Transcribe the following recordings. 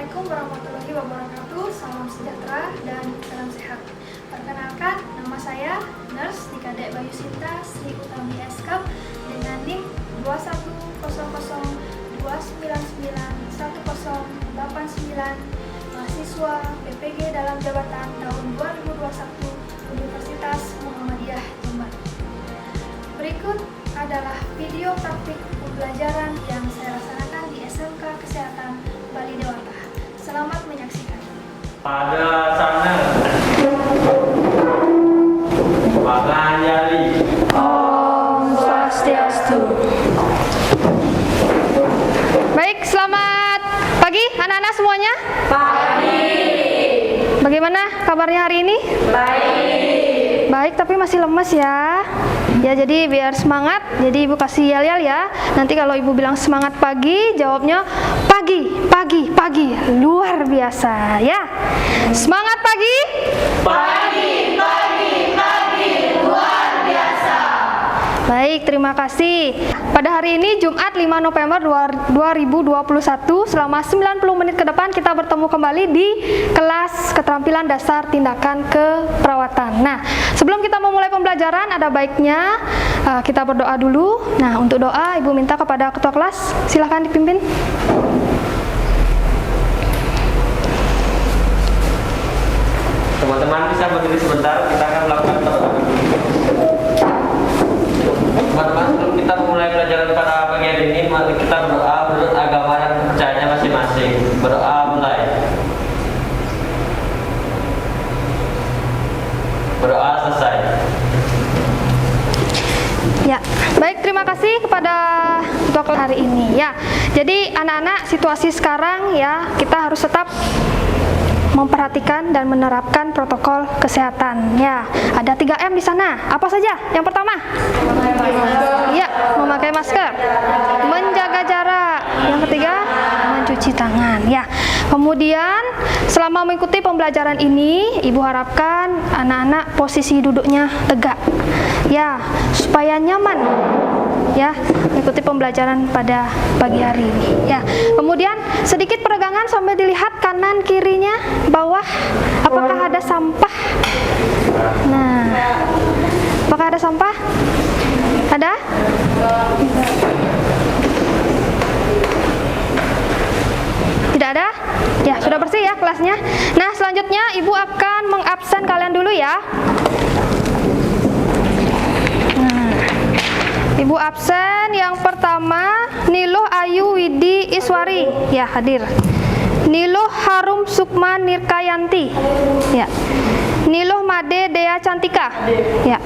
Assalamualaikum warahmatullahi wabarakatuh. Salam sejahtera dan salam sehat. Perkenalkan, nama saya Nurse Dikadek Bayu Sinta Sri Utami Eskap dengan NIM 2100299108 mahasiswa PPG dalam jabatan tahun 2021 Universitas Muhammadiyah Jember. Berikut adalah video praktik pembelajaran yang saya laksanakan di SMK Kesehatan Bali Dewata. Selamat menyaksikan. Pada sana mengajari Om Swastiastu. Baik, selamat pagi anak-anak semuanya. Pagi. Bagaimana kabarnya hari ini? Baik. Baik, tapi masih lemes ya. Ya, jadi biar semangat, jadi Ibu kasih yel-yel ya. Nanti kalau Ibu bilang semangat pagi, jawabnya pagi, pagi, pagi. Luar biasa ya. Semangat pagi. Pagi, pagi, pagi, luar biasa. Baik, terima kasih. Pada hari ini Jumat 5 November 2021, selama 90 menit ke depan kita bertemu kembali di kelas keterampilan dasar tindakan keperawatan. Nah, sebelum kita memulai pembelajaran ada baiknya kita berdoa dulu. Nah, untuk doa Ibu minta kepada ketua kelas, silahkan dipimpin. teman-teman bisa berdiri sebentar, kita akan melakukan doa. Teman-teman, sebelum kita memulai pelajaran pada pagi hari ini, mari kita berdoa menurut agama dan kepercayaannya masing-masing. Berdoa mulai. Berdoa selesai. Ya, baik, terima kasih kepada ketua kelas hari ini ya. Jadi anak-anak, situasi sekarang ya, kita harus tetap memperhatikan dan menerapkan protokol kesehatan ya. Ada 3M di sana. Apa saja? Yang pertama? Memakai masker. Menjaga jarak. Yang ketiga? Mencuci tangan ya. Kemudian selama mengikuti pembelajaran ini, Ibu harapkan anak-anak posisi duduknya tegak ya, supaya nyaman ya mengikuti pembelajaran pada pagi hari ini ya. Kemudian sedikit peregangan sambil dilihat kanan kirinya, bawah, apakah ada sampah? Nah, apakah ada sampah? Ada? Tidak ada? Ya, sudah bersih ya kelasnya. Nah, selanjutnya Ibu akan mengabsen kalian dulu ya. Ibu absen yang pertama Niluh Ayu Widi Iswari ya, hadir. Niluh Harum Sukma Nirkayanti ya. Niluh Made Dea Cantika ya.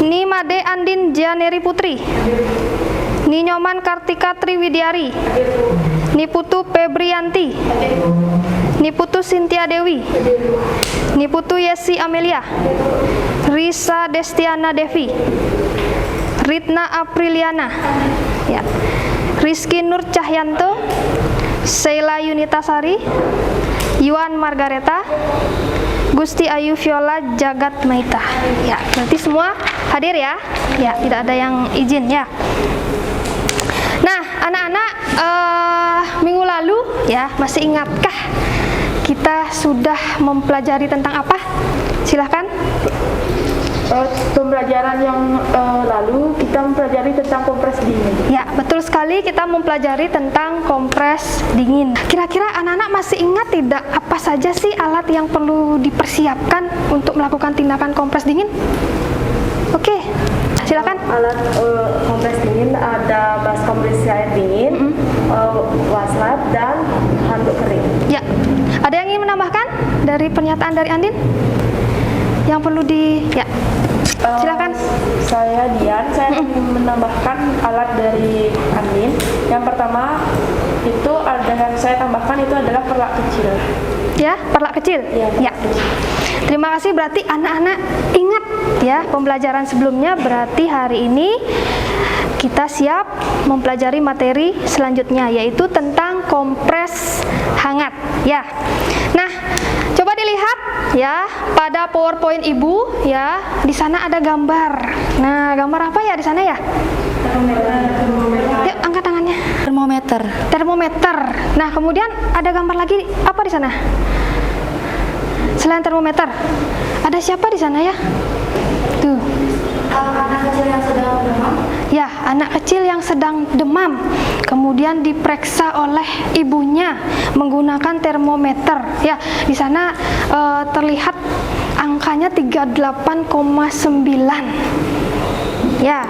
Ni Made Andin Janeri Putri. Ni Nyoman Kartika Triwidiari. Ni Putu Febrianti. Ni Putu Sintia Dewi. Ni Putu Yesi Amelia. Risa Destiana Devi. Ritna Apriliana ya. Rizky Nur Cahyanto, Sheila Yunitasari, Yuan Margareta, Gusti Ayu Viola Jagat Maita ya. Berarti semua hadir ya. Ya, tidak ada yang izin ya. Nah, anak-anak, minggu lalu ya, masih ingatkah kita sudah mempelajari tentang apa? Silahkan. Pembelajaran yang lalu kita mempelajari tentang kompres dingin. Ya, betul sekali, kita mempelajari tentang kompres dingin. Kira-kira anak-anak masih ingat tidak apa saja sih alat yang perlu dipersiapkan untuk melakukan tindakan kompres dingin? Oke, silakan. Alat kompres dingin ada bas kompresi air dingin, wastafel dan handuk kering. Ya, ada yang ingin menambahkan dari pernyataan dari Andin? Yang perlu ya, silakan. Saya Dian, saya ingin menambahkan alat dari Andin. Yang pertama itu ada yang saya tambahkan itu adalah perlak kecil. Ya, perlak kecil. Ya. Terima kasih, berarti anak-anak ingat ya pembelajaran sebelumnya. Berarti hari ini kita siap mempelajari materi selanjutnya, yaitu tentang kompres hangat ya. Nah, coba dilihat ya pada PowerPoint Ibu ya, di sana ada gambar. Nah, gambar apa ya di sana ya? Yuk, angkat tangannya. Termometer. Termometer. Nah, kemudian ada gambar lagi apa di sana? Selain termometer, ada siapa di sana ya? Tuh. Anak kecil yang sedang demam. Ya, anak kecil yang sedang demam. Kemudian diperiksa oleh ibunya menggunakan termometer. Ya, di sana terlihat angkanya 38,9. Ya.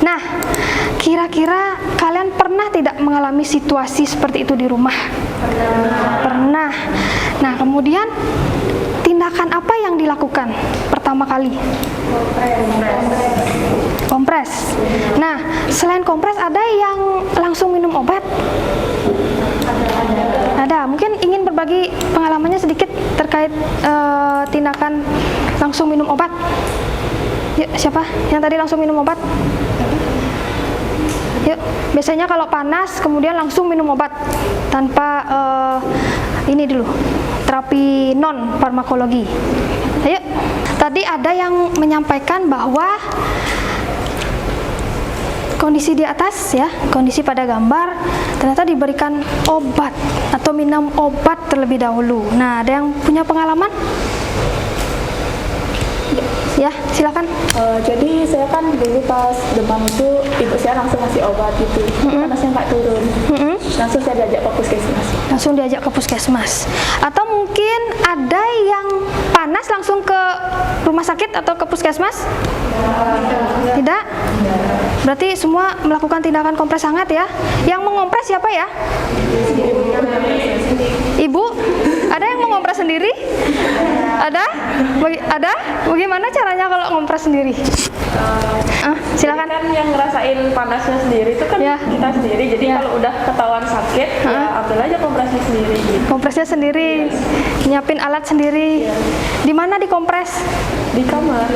Nah, kira-kira kalian pernah tidak mengalami situasi seperti itu di rumah? Pernah. Nah, kemudian tindakan apa yang dilakukan pertama kali? Kompres. Nah, selain kompres ada yang langsung minum obat? Ada. Mungkin ingin berbagi pengalamannya sedikit terkait tindakan langsung minum obat. Yuk, siapa yang tadi langsung minum obat? Yuk, biasanya kalau panas kemudian langsung minum obat tanpa ini dulu, terapi non farmakologi. Ayo, tadi ada yang menyampaikan bahwa kondisi di atas ya, kondisi pada gambar ternyata diberikan obat atau minum obat terlebih dahulu. Nah, ada yang punya pengalaman? Ya, silakan. Jadi saya kan dulu pas demam itu ibu saya langsung ngasih obat gitu, panasnya nggak turun. Langsung saya diajak ke puskesmas. Langsung diajak ke puskesmas. Atau mungkin ada yang panas langsung ke rumah sakit atau ke puskesmas? Tidak? Berarti semua melakukan tindakan kompres hangat ya? Yang mengompres siapa ya? Ibu? Ada yang mengompres sendiri? Ada? Ada? Bagaimana caranya kalau ngompres sendiri? Silakan. Kan yang ngerasain panasnya sendiri itu kan Ya. kita sendiri. Jadi Ya. kalau udah ketahuan sakit, ya ambil aja kompresnya sendiri. Gitu. Kompresnya sendiri, nyiapin alat sendiri. Di mana dikompres? Di kamar,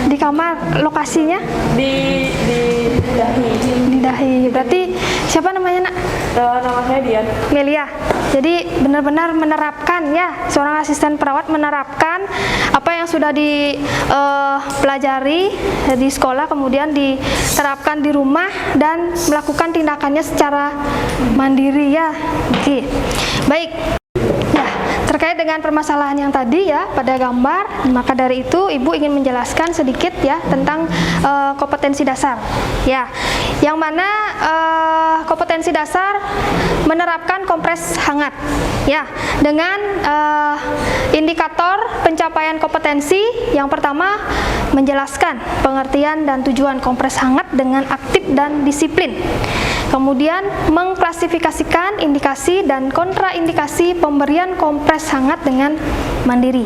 Di kamar. Lokasinya? di dahi. Di dahi. Berarti siapa namanya, Nak? Nama saya Dian. Melia. Jadi benar-benar menerapkan ya, seorang asisten perawat menerapkan apa yang sudah dipelajari di sekolah kemudian diterapkan di rumah dan melakukan tindakannya secara mandiri ya. Oke. Baik. Ya, terkait dengan permasalahan yang tadi ya pada gambar, maka dari itu Ibu ingin menjelaskan sedikit ya tentang kompetensi dasar. Ya, yang mana kompetensi dasar menerapkan kompres hangat. Ya, dengan indikator pencapaian kompetensi yang pertama menjelaskan pengertian dan tujuan kompres hangat dengan aktif dan disiplin. Kemudian mengklasifikasikan indikasi dan kontraindikasi pemberian kompres hangat dengan mandiri.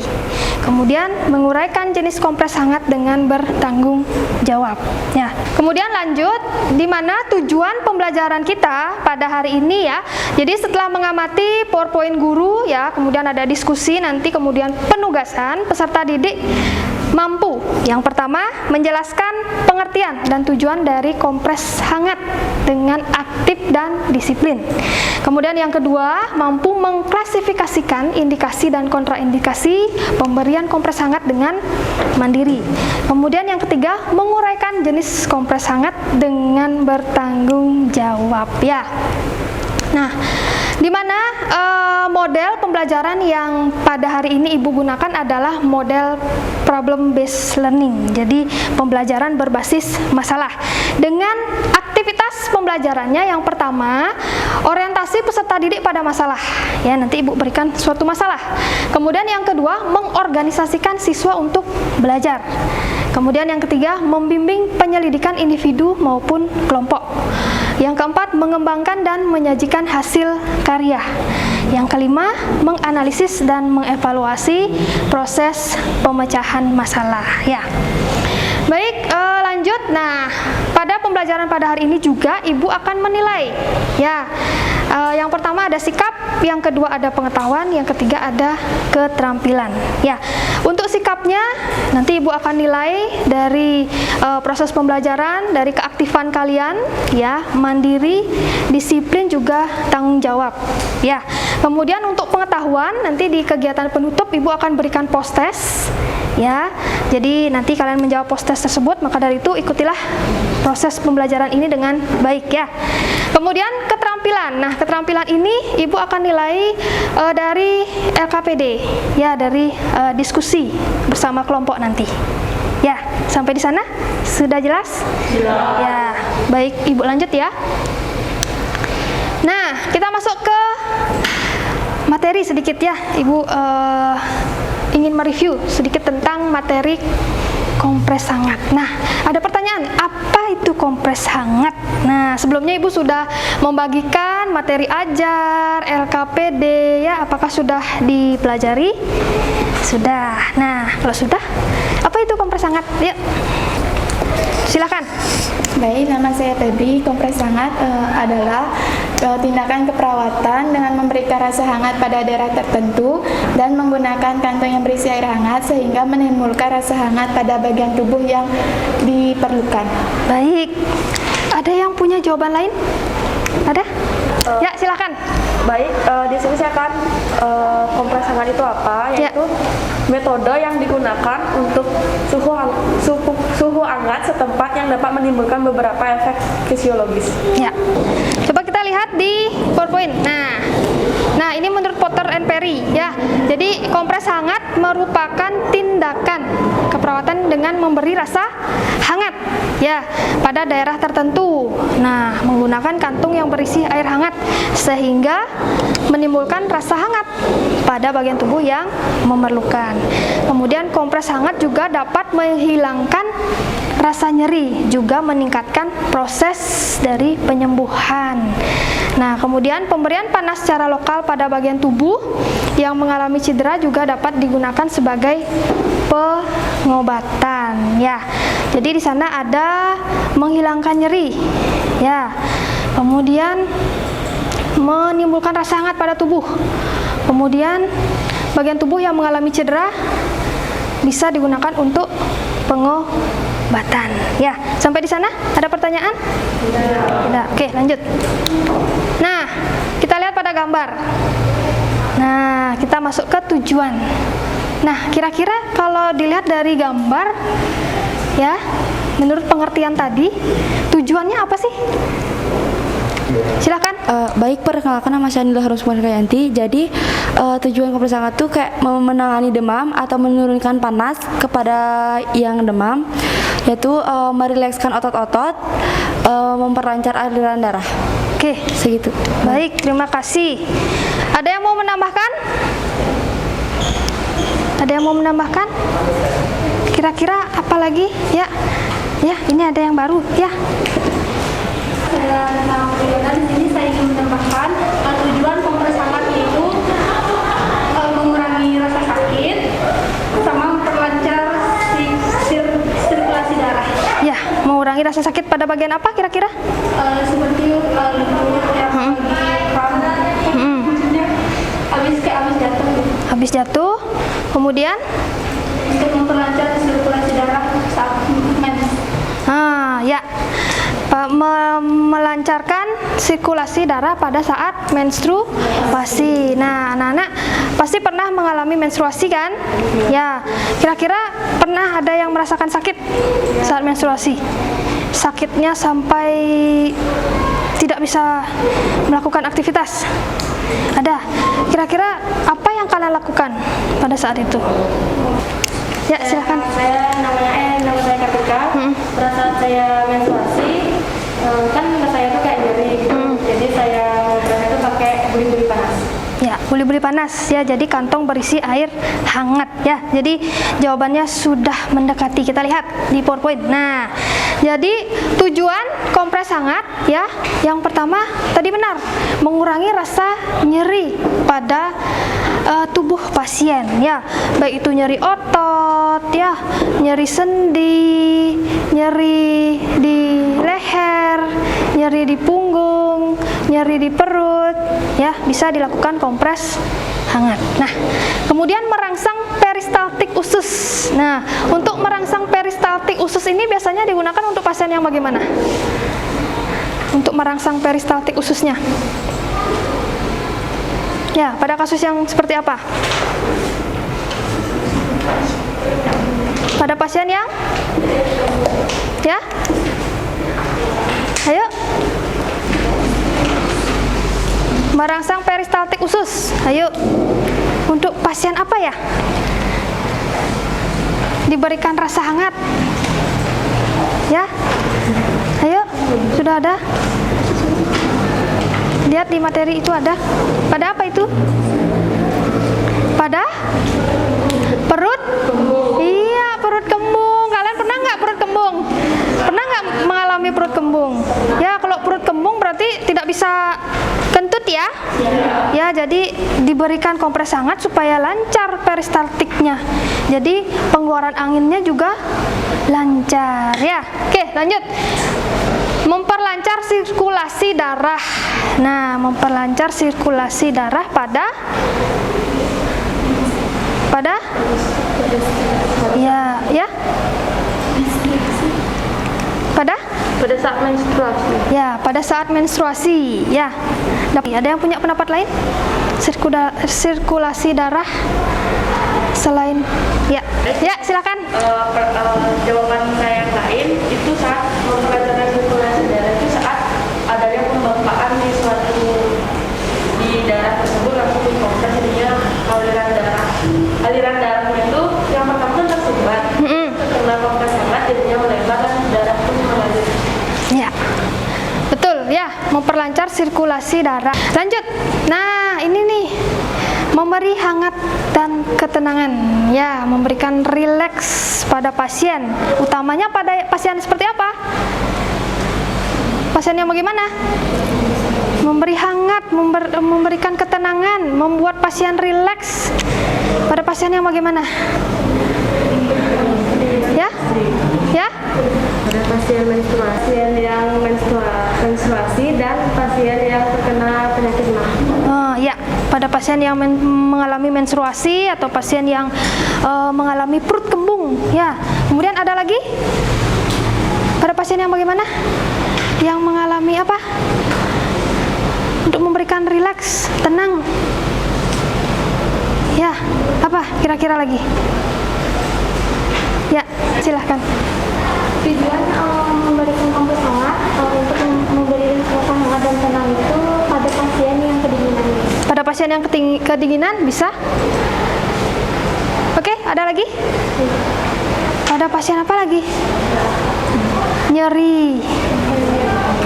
Kemudian menguraikan jenis kompres hangat dengan bertanggung jawab. Ya. Kemudian lanjut, di mana tujuan pembelajaran kita pada hari ini ya. Jadi setelah mengamati PowerPoint guru ya, kemudian ada diskusi nanti, kemudian penugasan peserta didik mampu yang pertama menjelaskan pengertian dan tujuan dari kompres hangat dengan aktif dan disiplin. Kemudian yang kedua mampu mengklasifikasikan indikasi dan kontraindikasi pemberian kompres hangat dengan mandiri. Kemudian yang ketiga menguraikan jenis kompres hangat dengan bertanggung jawab ya. Nah, di mana model pembelajaran yang pada hari ini Ibu gunakan adalah model problem based learning. Jadi pembelajaran berbasis masalah. Dengan aktivitas pembelajarannya yang pertama, orientasi peserta didik pada masalah. Ya, nanti Ibu berikan suatu masalah. Kemudian yang kedua, mengorganisasikan siswa untuk belajar. Kemudian yang ketiga, membimbing penyelidikan individu maupun kelompok. Yang keempat, mengembangkan dan menyajikan hasil karya. Yang kelima, menganalisis dan mengevaluasi proses pemecahan masalah. Ya. Baik, lanjut. Nah, pada pembelajaran pada hari ini juga Ibu akan menilai. Ya, yang pertama ada sikap, yang kedua ada pengetahuan, yang ketiga ada keterampilan. Ya, untuk sikapnya nanti Ibu akan nilai dari proses pembelajaran, dari keaktifan kalian, ya, mandiri, disiplin juga tanggung jawab. Ya, kemudian untuk pengetahuan nanti di kegiatan penutup Ibu akan berikan post test. Ya, jadi nanti kalian menjawab post test tersebut, maka dari itu ikutilah proses pembelajaran ini dengan baik ya. Kemudian keterampilan keterampilan. Nah, keterampilan ini Ibu akan nilai dari LKPD, ya, dari diskusi bersama kelompok nanti. Ya, sampai di sana sudah jelas? Jelas. Ya, baik, Ibu lanjut ya. Nah, kita masuk ke materi sedikit ya. Ibu ingin mereview sedikit tentang materi kompres hangat. Nah, ada pertanyaan, apa itu kompres hangat? Nah, sebelumnya Ibu sudah membagikan materi ajar, LKPD, ya, apakah sudah dipelajari? Sudah. Nah, kalau sudah, apa itu kompres hangat? Yuk, silakan. Baik, nama saya Febri. Kompres hangat adalah tindakan keperawatan dengan memberikan rasa hangat pada daerah tertentu dan menggunakan kantong yang berisi air hangat sehingga menimbulkan rasa hangat pada bagian tubuh yang diperlukan. Baik, ada yang punya jawaban lain? Ada? Ya, silakan. Baik, di sini saya akan kompres hangat itu apa, yaitu metode yang digunakan untuk suhu hangat setempat yang dapat menimbulkan beberapa efek fisiologis. Ya, coba kita lihat di PowerPoint. Nah, ini menurut Potter and Perry, ya. Jadi kompres hangat merupakan tindakan keperawatan dengan memberi rasa hangat, ya, pada daerah tertentu. Nah, menggunakan kantung yang berisi air hangat sehingga menimbulkan rasa hangat pada bagian tubuh yang memerlukan. Kemudian kompres hangat juga dapat menghilangkan rasa nyeri, juga meningkatkan proses dari penyembuhan. Nah, kemudian pemberian panas secara lokal pada bagian tubuh yang mengalami cedera juga dapat digunakan sebagai pengobatan, ya. Jadi di sana ada menghilangkan nyeri, ya. Kemudian menimbulkan rasa hangat pada tubuh. Kemudian bagian tubuh yang mengalami cedera bisa digunakan untuk pengobatan. Ya, sampai di sana ada pertanyaan? Tidak. Oke, lanjut. Nah, kita lihat pada gambar. Nah, kita masuk ke tujuan. Nah, kira-kira kalau dilihat dari gambar, ya, menurut pengertian tadi, tujuannya apa sih? Silakan. Baik, perkenalkan, nama saya Nila Harusmankayanti. Jadi tujuan kompres hangat itu kayak menangani demam atau menurunkan panas kepada yang demam, yaitu merilekskan otot-otot, memperlancar aliran darah. Oke, Segitu. baik, terima kasih. Ada yang mau menambahkan? Ada yang mau menambahkan? Kira-kira apa lagi? Ya, ini ada yang baru, ya. Saya tentang kegiatan di sini saya ingin menambahkan tujuan kompres hangat itu mengurangi rasa sakit sama memperlancar sirkulasi darah. Ya, mengurangi rasa sakit pada bagian apa kira-kira? Seperti lutut yang maksudnya habis jatuh. Habis jatuh, kemudian? Untuk memperlancar sirkulasi darah saat mens. Ya, melancarkan sirkulasi darah pada saat menstruasi. Nah, anak-anak pasti pernah mengalami menstruasi kan? Ya, kira-kira pernah ada yang merasakan sakit saat menstruasi? Sakitnya sampai tidak bisa melakukan aktivitas? Ada. Kira-kira apa yang kalian lakukan pada saat itu? Ya, silakan. Nama saya Kartika. Pada saat saya menstruasi, kan saya tuh kayak nyeri gitu. Jadi saya ngobrolnya tuh pakai buli-buli panas. Ya, buli-buli panas, ya. Jadi kantong berisi air hangat, ya. Jadi jawabannya sudah mendekati. Kita lihat di PowerPoint. Nah, jadi tujuan kompres hangat, ya, yang pertama tadi benar, mengurangi rasa nyeri pada tubuh pasien, ya, baik itu nyeri otot, ya, nyeri sendi, nyeri di leher, nyeri di punggung, nyeri di perut, ya, bisa dilakukan kompres hangat. Nah, kemudian merangsang peristaltik usus. Nah, untuk merangsang peristaltik usus ini biasanya digunakan untuk pasien yang bagaimana? Untuk merangsang peristaltik ususnya. Ya, pada kasus yang seperti apa? Pada pasien yang? Ya? Ayo. Merangsang peristaltik usus. Ayo. Untuk pasien apa ya? Diberikan rasa hangat. Ya. Ayo, sudah ada? Lihat di materi itu ada. Pada apa itu? Pada perut? Iya, perut kembung. Kalian pernah nggak perut kembung? Pernah nggak mengalami perut kembung? Ya, kalau perut kembung berarti tidak bisa kentut ya? Ya, jadi diberikan kompres hangat supaya lancar peristaltiknya. Jadi pengeluaran anginnya juga lancar ya. Oke, lanjut. Memperlancar sirkulasi darah. Nah, memperlancar sirkulasi darah pada ya pada saat menstruasi. Ya, pada saat menstruasi ya. Ada yang punya pendapat lain? Sirkulasi darah selain ya silakan. Jawaban saya yang lain itu saat memperlancar sirkulasi darah itu saat adanya pembengkakan di suatu di darah tersebut langsung dikompres jadinya aliran darahnya itu yang pertama itu tersumbat karena kompres hangat jadinya melebar dan darah pun mengalir. Ya, betul ya, memperlancar sirkulasi darah. Lanjut. Nah, ini nih, memberi hangat dan ketenangan. Ya, memberikan rileks pada pasien. Utamanya pada pasien seperti apa? Pasien yang bagaimana? Memberi hangat, memberikan ketenangan, membuat pasien rileks. Pada pasien yang bagaimana? Ya? Ya? Ada pasien yang menstruasi dan pasien yang terkena penyakit mah. Ya, pada pasien yang mengalami menstruasi atau pasien yang mengalami perut kembung. Ya, kemudian ada lagi pada pasien yang bagaimana? Yang mengalami apa? Untuk memberikan rileks, tenang. Ya, apa kira-kira lagi? Ya, silahkan. Tujuan memberikan kompres hangat untuk memberi rasa hangat dan tenang itu pada pasien yang kedinginan. Pada pasien yang kedinginan bisa? Oke, ada lagi? Pada pasien apa lagi? Nyeri.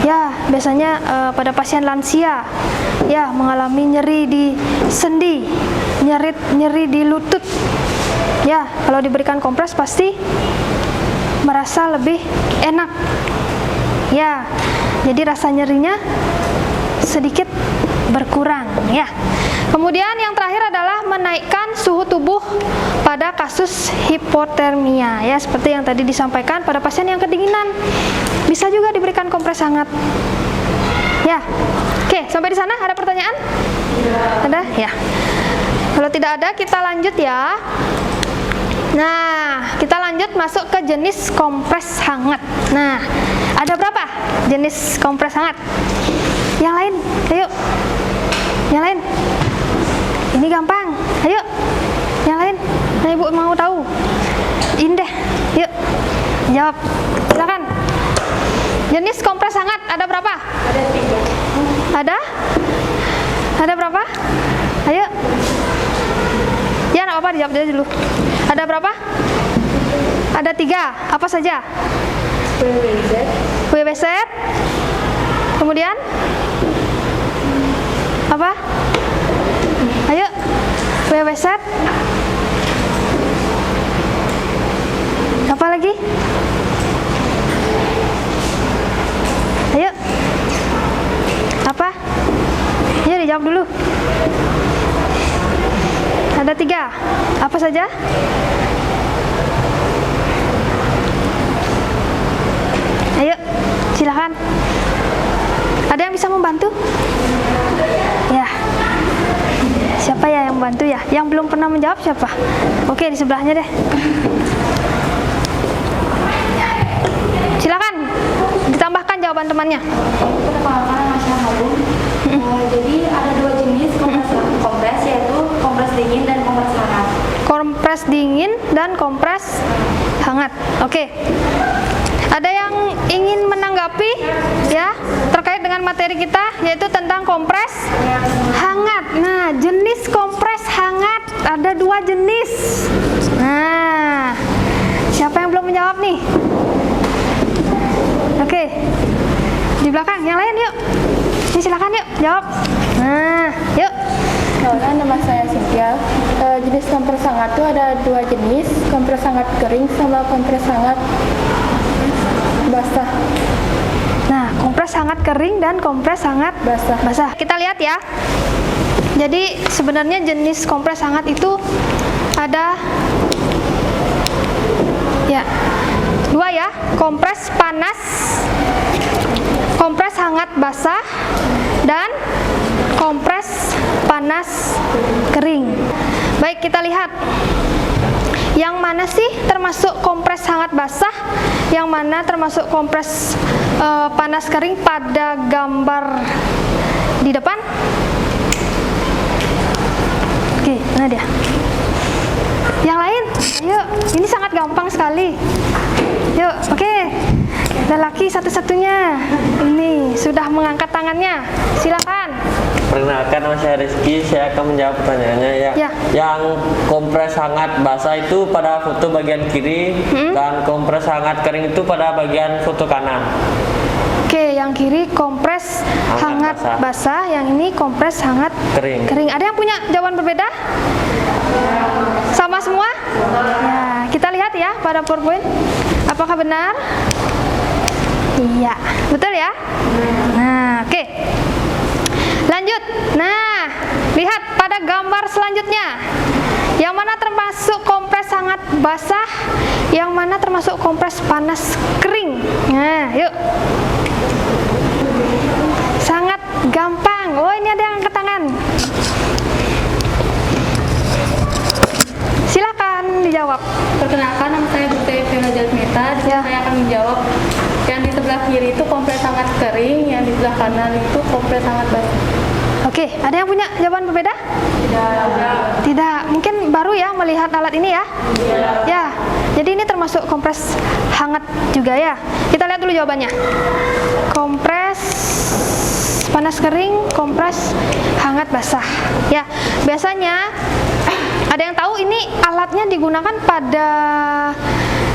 Ya, biasanya pada pasien lansia ya mengalami nyeri di sendi, nyeri di lutut. Ya, kalau diberikan kompres pasti merasa lebih enak. Ya, jadi rasa nyerinya sedikit berkurang ya. Kemudian yang terakhir adalah menaikkan suhu tubuh pada kasus hipotermia ya, seperti yang tadi disampaikan pada pasien yang kedinginan. Bisa juga diberikan kompres hangat. Ya. Oke, sampai di sana ada pertanyaan? Ada? Ya. Kalau tidak ada kita lanjut ya. Nah, kita lanjut masuk ke jenis kompres hangat. Nah, ada berapa jenis kompres hangat? Yang lain, ayo. Yang lain. Ini gampang. Ayo. Yang lain. Nah, Ibu mau tahu. Indah. Yuk. Jawab. Silakan. Jenis kompres hangat ada berapa? Ada 3. Ada? Ada berapa? Ayo. Ya, nggak apa-apa, dijawab aja dulu. Ada berapa? Ada 3. Apa saja? WWZ. Kemudian? Apa? Ayo. WWZ. Apa lagi? Ayo. Apa? Ayo dijawab dulu. Ada 3. Apa saja? Ayo, silakan. Ada yang bisa membantu? Ya. Siapa ya yang membantu ya? Yang belum pernah menjawab siapa? Oke, di sebelahnya deh. Silakan ditambahkan jawaban temannya. Perkenalkan nama saya Harum. Jadi ada 2 jenis kompres yaitu kompres dingin dan kompres hangat. Kompres dingin dan kompres hangat. Oke. Ada yang ingin menanggapi ya terkait dengan dengan materi kita, yaitu tentang kompres hangat. Nah, jenis kompres hangat ada 2 jenis. Nah, siapa yang belum menjawab nih? Oke, di belakang, yang lain yuk. Ini silakan yuk, jawab. Nah, yuk. Kenalkan, nama saya Cynthia. Jenis kompres hangat itu ada 2 jenis, kompres hangat kering sama kompres hangat basah. Nah, kompres hangat kering dan kompres hangat basah. Kita lihat ya. Jadi sebenarnya jenis kompres hangat itu ada ya 2 ya, kompres panas, kompres hangat basah, dan kompres panas kering. Baik, kita lihat yang mana sih termasuk kompres hangat basah, yang mana termasuk kompres panas kering pada gambar di depan. Oke, nah dia. Yang lain, yuk, ini sangat gampang sekali. Yuk, oke. Lelaki satu-satunya ini sudah mengangkat tangannya. Silakan. Perkenalkan, nama saya Rizky. Saya akan menjawab pertanyaannya ya. Yang kompres hangat basah itu pada foto bagian kiri, dan kompres hangat kering itu pada bagian foto kanan. Oke, yang kiri kompres hangat basah, yang ini kompres hangat kering. Ada yang punya jawaban berbeda? Sama semua? Ya, kita lihat ya pada PowerPoint. Apakah benar? Iya, betul ya? Nah, oke. Lanjut. Nah, lihat pada gambar selanjutnya. Yang mana termasuk kompres hangat basah, yang mana termasuk kompres panas kering. Nah, yuk. Sangat gampang. Oh, ini ada yang angkat tangan. Silakan dijawab. Perkenalkan, nama saya Dr. Vena Jasmita. Saya akan menjawab. Yang di sebelah kiri itu kompres hangat kering, yang di sebelah kanan itu kompres hangat basah. Oke, ada yang punya jawaban berbeda? Tidak. Mungkin baru ya melihat alat ini ya? Ya. Jadi ini termasuk kompres hangat juga ya. Kita lihat dulu jawabannya. Kompres panas kering, kompres hangat basah. Ya, biasanya ada yang tahu ini alatnya digunakan pada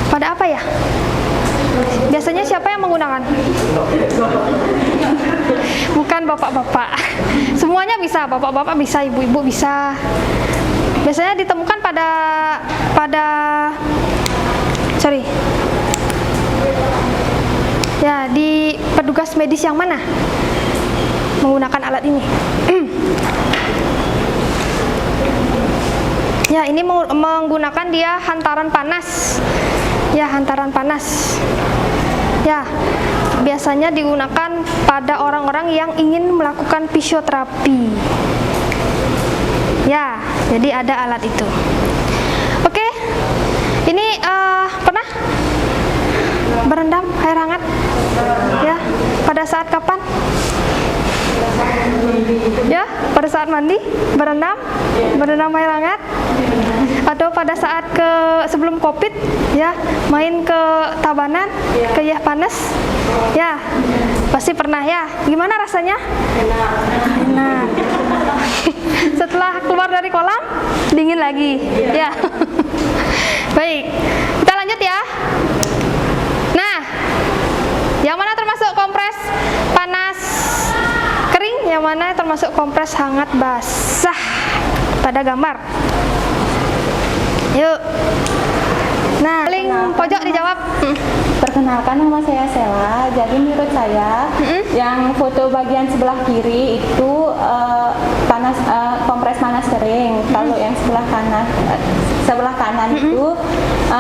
apa ya? Biasanya siapa yang menggunakan? Bukan bapak-bapak. Semuanya bisa, bapak-bapak bisa, ibu-ibu bisa. Biasanya ditemukan ya, di petugas medis yang mana menggunakan alat ini? Ya, ini menggunakan dia hantaran panas. Ya, hantaran panas. Ya, biasanya digunakan pada orang-orang yang ingin melakukan fisioterapi. Ya, jadi ada alat itu. Oke, ini pernah berendam air hangat? Ya, pada saat kapan? Ya, pada saat mandi, berendam air hangat, atau pada saat sebelum COVID, ya, main ke Tabanan, ke Yah Panas, ya, pasti pernah ya. Gimana rasanya? Enak. Setelah keluar dari kolam, dingin lagi, ya. Baik, kita lanjut ya. Nah, yang mana termasuk kompres panas kering, yang mana termasuk kompres hangat basah pada gambar? Yuk. Nah, paling pojok dijawab. Perkenalkan, nama saya Sela. Jadi menurut saya yang foto bagian sebelah kiri itu kompres panas kering. Kalau yang sebelah kanan itu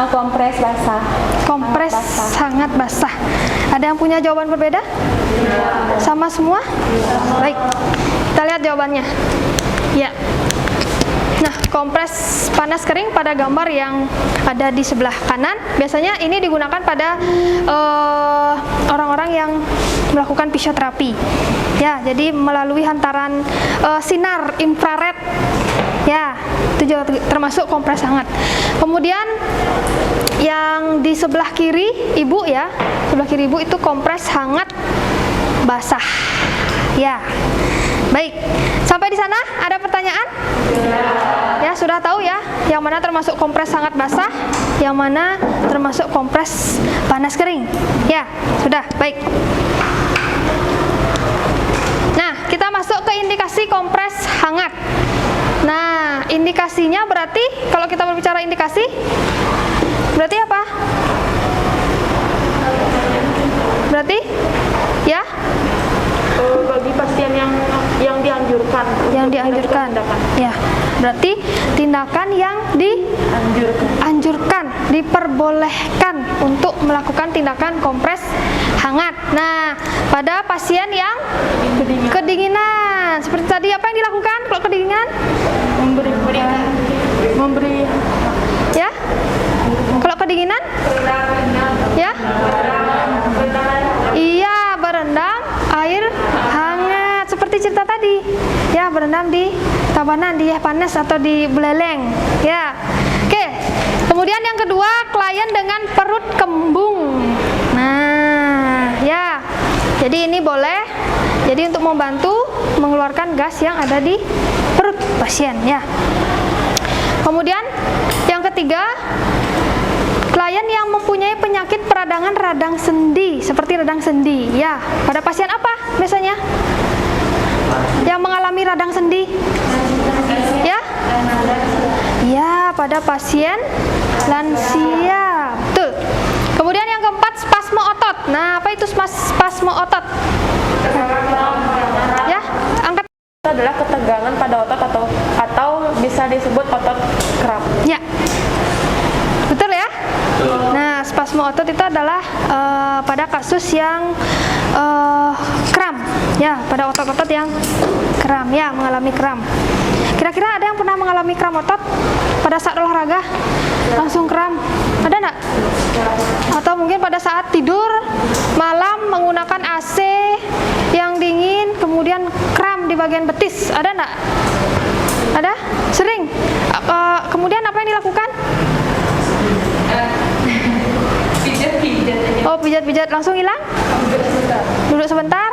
kompres basah. Kompres hangat basah. Ada yang punya jawaban berbeda? Sama semua? Baik. Kita lihat jawabannya. Ya. Nah, kompres panas kering pada gambar yang ada di sebelah kanan, biasanya ini digunakan pada orang-orang yang melakukan fisioterapi. Ya, jadi melalui hantaran sinar infrared. Ya, itu juga termasuk kompres hangat. Kemudian yang di sebelah kiri ibu ya, sebelah kiri ibu itu kompres hangat basah. Ya. Baik. Sampai di sana ada pertanyaan? Ya, sudah tahu ya, yang mana termasuk kompres hangat basah, yang mana termasuk kompres panas kering. Ya, sudah. Baik. Nah, kita masuk ke indikasi kompres hangat. Nah, indikasinya berarti, kalau kita berbicara indikasi, berarti apa? Berarti, ya? Bagi pasien yang dianjurkan. Yang dianjurkan. Ya, berarti tindakan yang dianjurkan, diperbolehkan untuk melakukan tindakan kompres hangat. Nah, pada pasien yang kedinginan, seperti tadi apa yang dilakukan kalau kedinginan? Memberi Ya, kalau kedinginan? Ya, iya, berendam air hangat seperti cerita tadi. Ya, berendam di tabanan, di panas atau di beleleng. Ya, oke. Kemudian yang kedua, klien dengan perut kembung. Nah, ya. Jadi ini boleh. Jadi untuk membantu mengeluarkan gas yang ada di perut pasien. Ya. Kemudian yang ketiga, klien yang mempunyai penyakit peradangan radang sendi, seperti radang sendi. Ya, pada pasien apa biasanya? Yang mengalami radang sendi? Ya? Ya, pada pasien lansia. Betul. Kemudian yang keempat, spasme otot. Nah, apa itu spasme otot? Ya, angkat. itu adalah ketegangan pada otot atau bisa disebut otot kram. Ya. Betul ya? Nah, spasme otot itu adalah pada kasus yang kram, ya, pada otot-otot yang kram, ya, mengalami kram. Kira-kira ada yang pernah mengalami kram otot pada saat olahraga? Langsung kram? Ada enggak? Atau mungkin pada saat tidur malam menggunakan AC yang dingin, kemudian kram di bagian betis, ada enggak? Ada? Sering? Kemudian apa yang dilakukan? Oh, pijat-pijat langsung hilang? Duduk sebentar.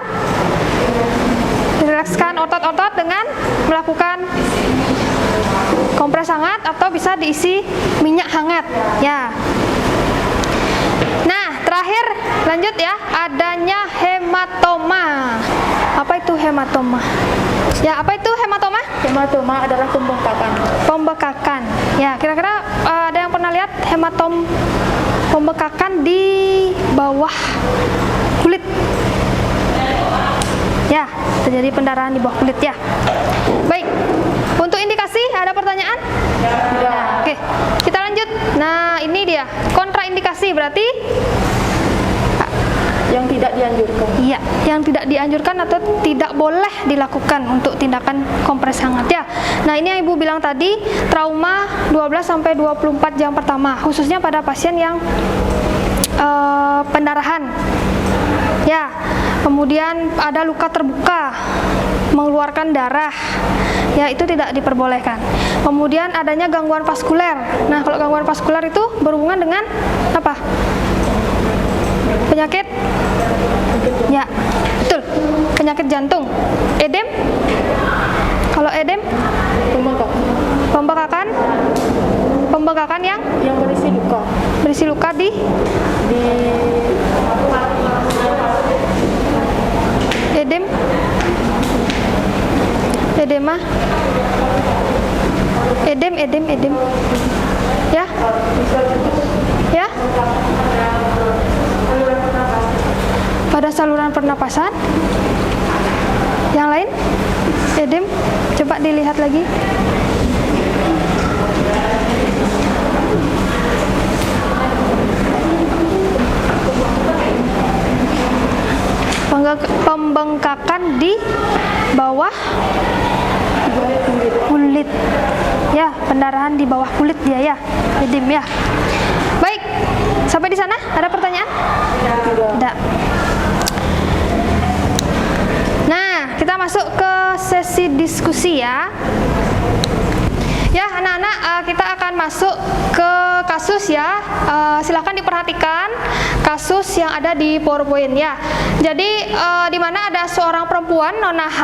Rilekskan otot-otot dengan melakukan kompres hangat atau bisa diisi minyak hangat. Ya. Nah, terakhir lanjut ya, adanya hematoma. Apa itu hematoma? Ya, apa itu hematoma? Hematoma adalah pembengkakan. Pembekakan. Ya, kira-kira ada yang pernah lihat pembekakan di bawah kulit? Ya, terjadi pendarahan di bawah kulit ya. Baik. Untuk indikasi ada pertanyaan? Ya. Oke, kita lanjut. Nah, ini dia kontraindikasi, berarti Yang tidak dianjurkan. iya, yang tidak dianjurkan atau tidak boleh dilakukan untuk tindakan kompres hangat ya. Nah, ini yang Ibu bilang tadi, trauma 12 sampai 24 jam pertama, khususnya pada pasien yang pendarahan. Ya. Kemudian ada luka terbuka, mengeluarkan darah. Ya, itu tidak diperbolehkan. Kemudian adanya gangguan vaskuler. Nah, kalau gangguan vaskuler itu berhubungan dengan apa? Penyakit? Ya, betul. Penyakit jantung. Edem? Kalau edem? Pembengkakan yang berisi luka. Berisi luka di edem? Edema? Edem. Ya? Ya? Pada saluran pernapasan? Yang lain? Edem? Coba dilihat lagi. Pembengkakan di bawah kulit. Ya, pendarahan di bawah kulit dia ya. Edem ya. Baik. Sampai di sana ada pertanyaan? Tidak. Nah, kita masuk ke sesi diskusi ya. Ya, anak-anak, kita akan masuk ke kasus kasus ya. Silahkan diperhatikan kasus yang ada di PowerPoint ya. Jadi di mana ada seorang perempuan Nona H,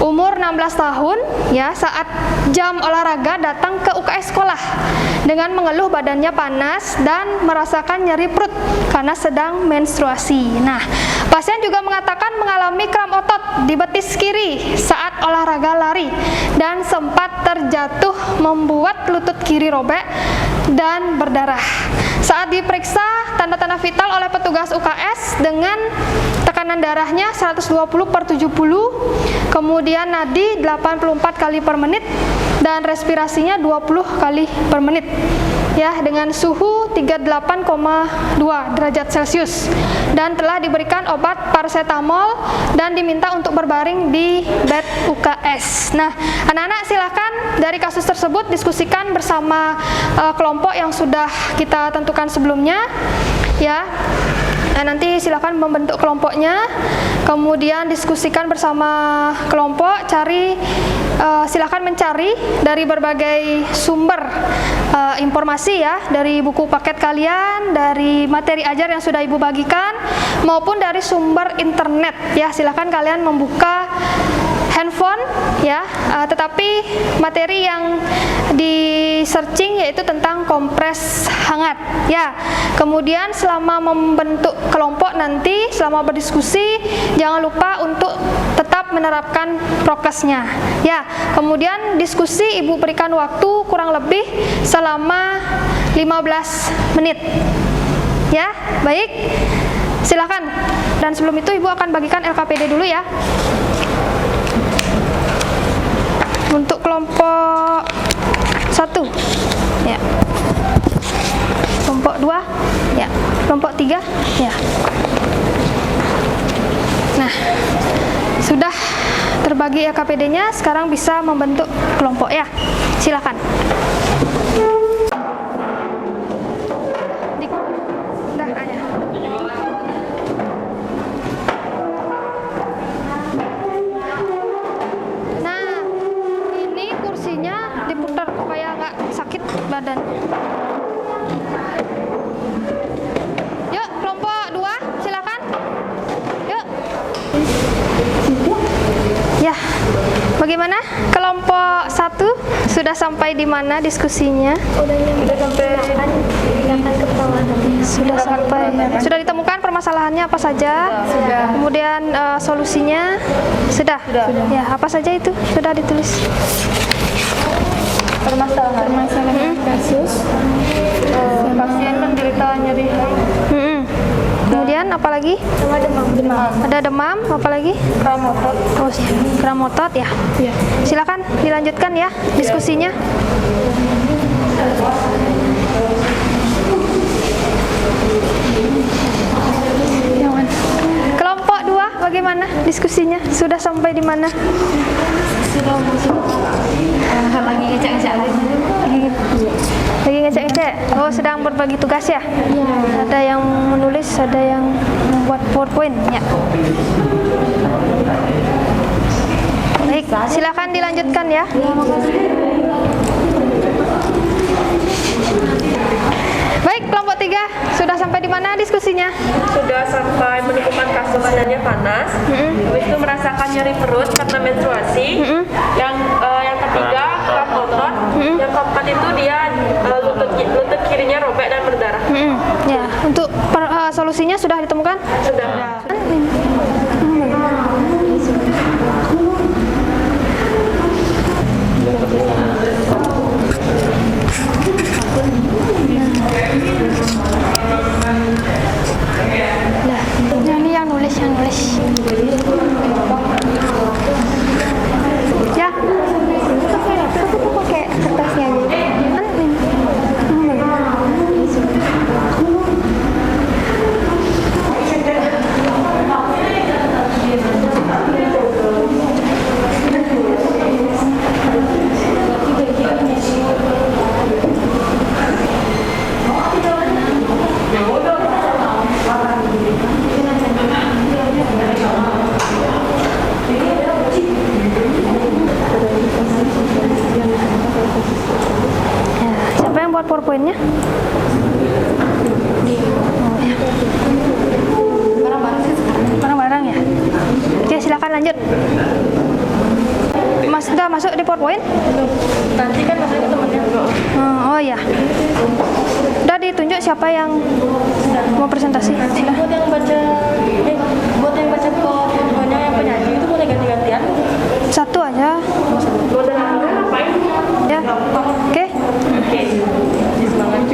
umur 16 tahun ya, saat jam olahraga datang ke UKS sekolah dengan mengeluh badannya panas dan merasakan nyeri perut karena sedang menstruasi. Nah, pasien juga mengatakan mengalami kram otot di betis kiri saat olahraga lari dan sempat terjatuh membuat lutut kiri robek dan berdarah. Saat diperiksa tanda-tanda vital oleh petugas UKS dengan tekanan darahnya 120/70, kemudian nadi 84 kali per menit dan respirasinya 20 kali per menit ya, dengan suhu 38,2 derajat Celcius, dan telah diberikan obat paracetamol dan diminta untuk berbaring di bed UKS. Nah, anak-anak silakan dari kasus tersebut diskusikan bersama kelompok yang sudah kita tentukan sebelumnya ya. Nah, nanti silakan membentuk kelompoknya, kemudian diskusikan bersama kelompok, silakan mencari dari berbagai sumber informasi ya, dari buku paket kalian, dari materi ajar yang sudah Ibu bagikan, maupun dari sumber internet ya. Silakan kalian membuka handphone ya, tetapi materi yang di searching yaitu tentang kompres hangat ya. Kemudian selama membentuk kelompok nanti, selama berdiskusi, jangan lupa untuk tetap menerapkan prokesnya ya. Kemudian diskusi Ibu berikan waktu kurang lebih selama 15 menit ya. Baik, silakan. Dan sebelum itu Ibu akan bagikan LKPD dulu ya. Untuk kelompok 1 ya, kelompok 2 ya, kelompok 3 ya. Nah, sudah terbagi LKPD-nya, sekarang bisa membentuk kelompok ya. Silakan. Badan. Yuk, kelompok 2, silakan. Yuk. Ya, bagaimana? Kelompok 1 sudah sampai di mana diskusinya? Sudah ditemukan permasalahannya apa saja? Sudah. Kemudian solusinya sudah. Ya, apa saja itu? Sudah ditulis. Permasalahan kasus pasien menderita nyeri. Kemudian apa lagi? Ada demam, apa lagi? Kram otot. Oh, kram otot ya. Silakan dilanjutkan ya diskusinya. Kelompok 2 bagaimana diskusinya? Sudah sampai di mana? Lagi ngecek-ngecek. Lagi ngecek-ngecek. Oh, sedang berbagi tugas ya? Iya. Ada yang menulis, ada yang membuat PowerPoint ya. Baik, silakan dilanjutkan ya. Baik, kelompok 3 sudah sampai di mana diskusinya? Sudah sampai menemukan kasus badannya panas, habis itu merasakan nyeri perut karena menstruasi. Yang ketiga kram otot, yang keempat itu dia lutut kirinya robek dan berdarah. Ya, untuk solusinya sudah ditemukan? Sudah. Nah, ini yang nulis. Ya. Aku pakai kertasnya aja. PowerPoint-nya? Oh, ya. Barang-barang ya. Oke, silakan lanjut. Mas, udah masuk di PowerPoint? Nanti kan masuknya temennya. Oh ya. Udah ditunjuk siapa yang mau presentasi? Sudah. Buat yang baca PowerPoint-nya yang penyanyi itu boleh ganti-gantian. Satu aja. Buat yang ngapain? Ya. Oke. Oke. Semangat.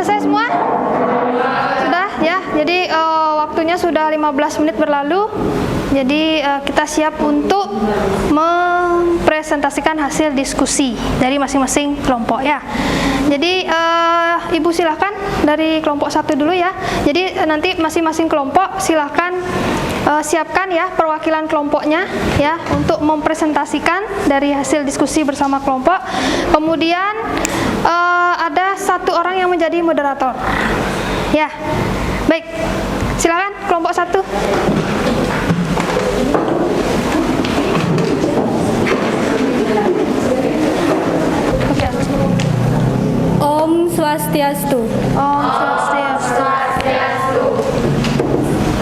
selesai semua? Sudah ya. Jadi waktunya sudah 15 menit berlalu. Jadi kita siap untuk mempresentasikan hasil diskusi dari masing-masing kelompok ya. Jadi Ibu silahkan dari kelompok 1 dulu ya. Jadi nanti masing-masing kelompok silahkan siapkan ya perwakilan kelompoknya ya untuk mempresentasikan dari hasil diskusi bersama kelompok. Kemudian ada 1 orang yang menjadi moderator. Ya. Baik. Silakan kelompok 1. Om Swastiastu. Om Swastiastu.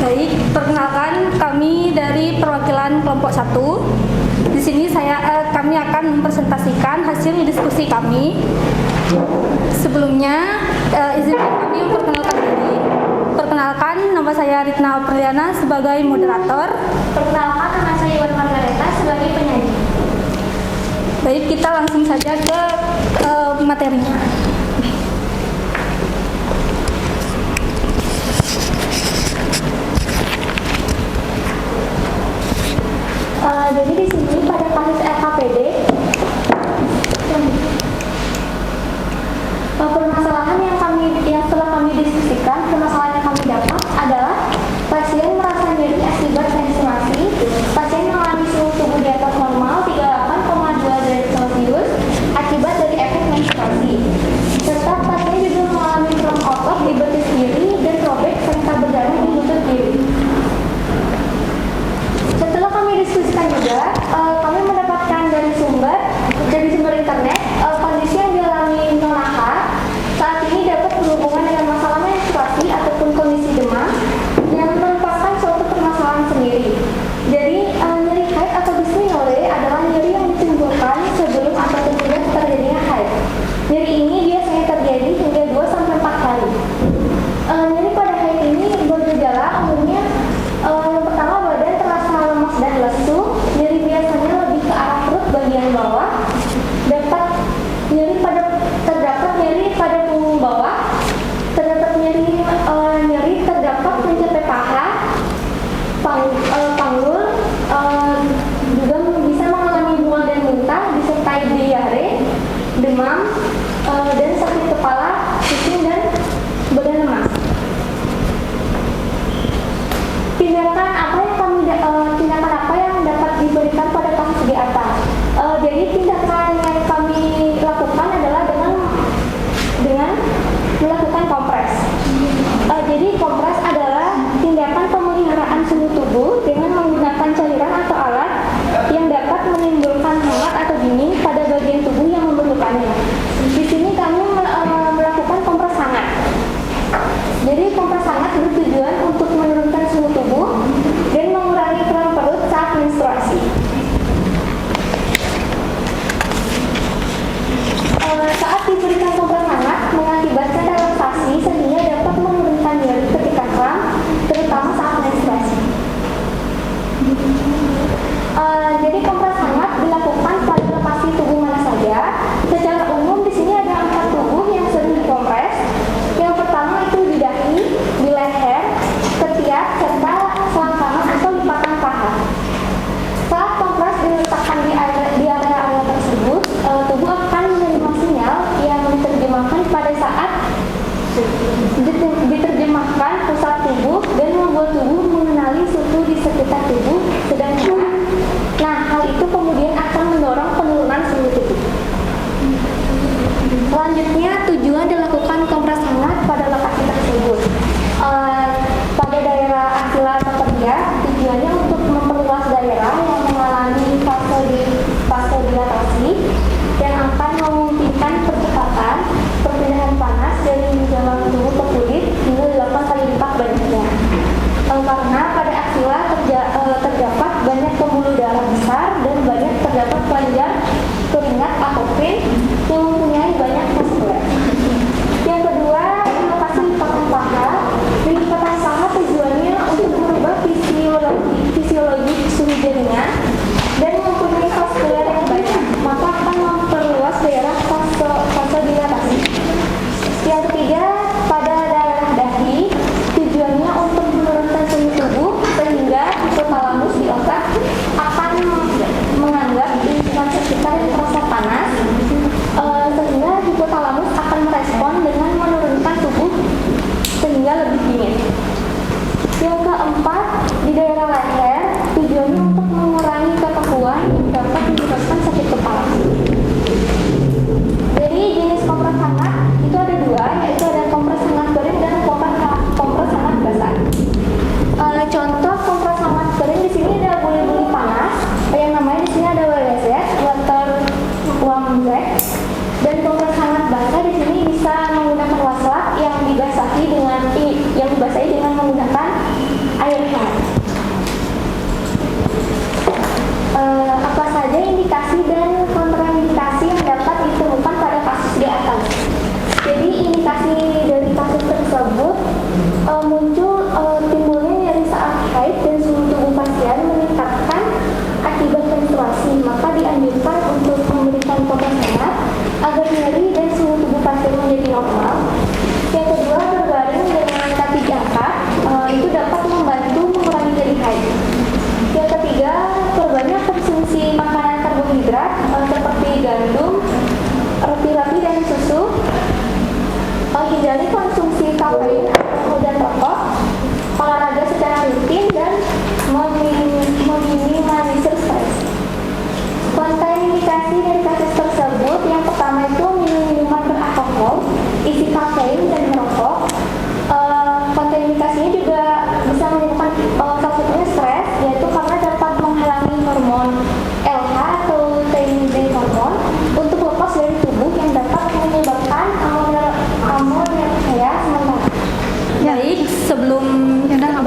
Baik, perkenalkan kami dari perwakilan kelompok 1. Di sini kami akan mempresentasikan hasil diskusi kami. Sebelumnya izinkan kami memperkenalkan diri. Perkenalkan, nama saya Ritna Apriliana sebagai moderator. Perkenalkan, nama saya Iwan Margareta sebagai penyanyi. Baik, kita langsung saja ke materinya. Jadi di sini pada kasus RKPD, permasalahan yang setelah kami diskusikan, permasalahan yang kami dapat adalah pasien merasa nyeri akibat menstruasi, pasien mengalami suhu tubuh di atas normal 38,2 derajat Celcius akibat dari efek menstruasi.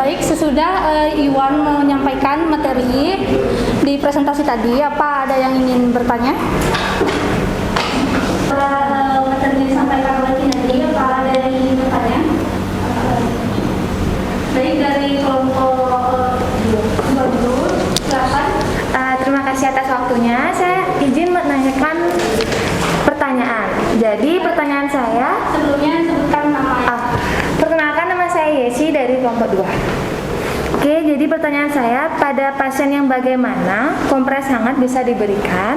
Baik, sesudah Iwan menyampaikan materi di presentasi tadi, apa ada yang ingin bertanya? Materi disampaikan oleh Kinadi, apa ada yang ingin bertanya? Baik, dari kelompok 2, silakan. Terima kasih atas waktunya. Saya izin menanyakan pertanyaan. Jadi pertanyaan saya, Sebelumnya sebutkan nama. perkenalkan nama saya Yesi dari kelompok 2. Oke, jadi pertanyaan saya, pada pasien yang bagaimana kompres hangat bisa diberikan?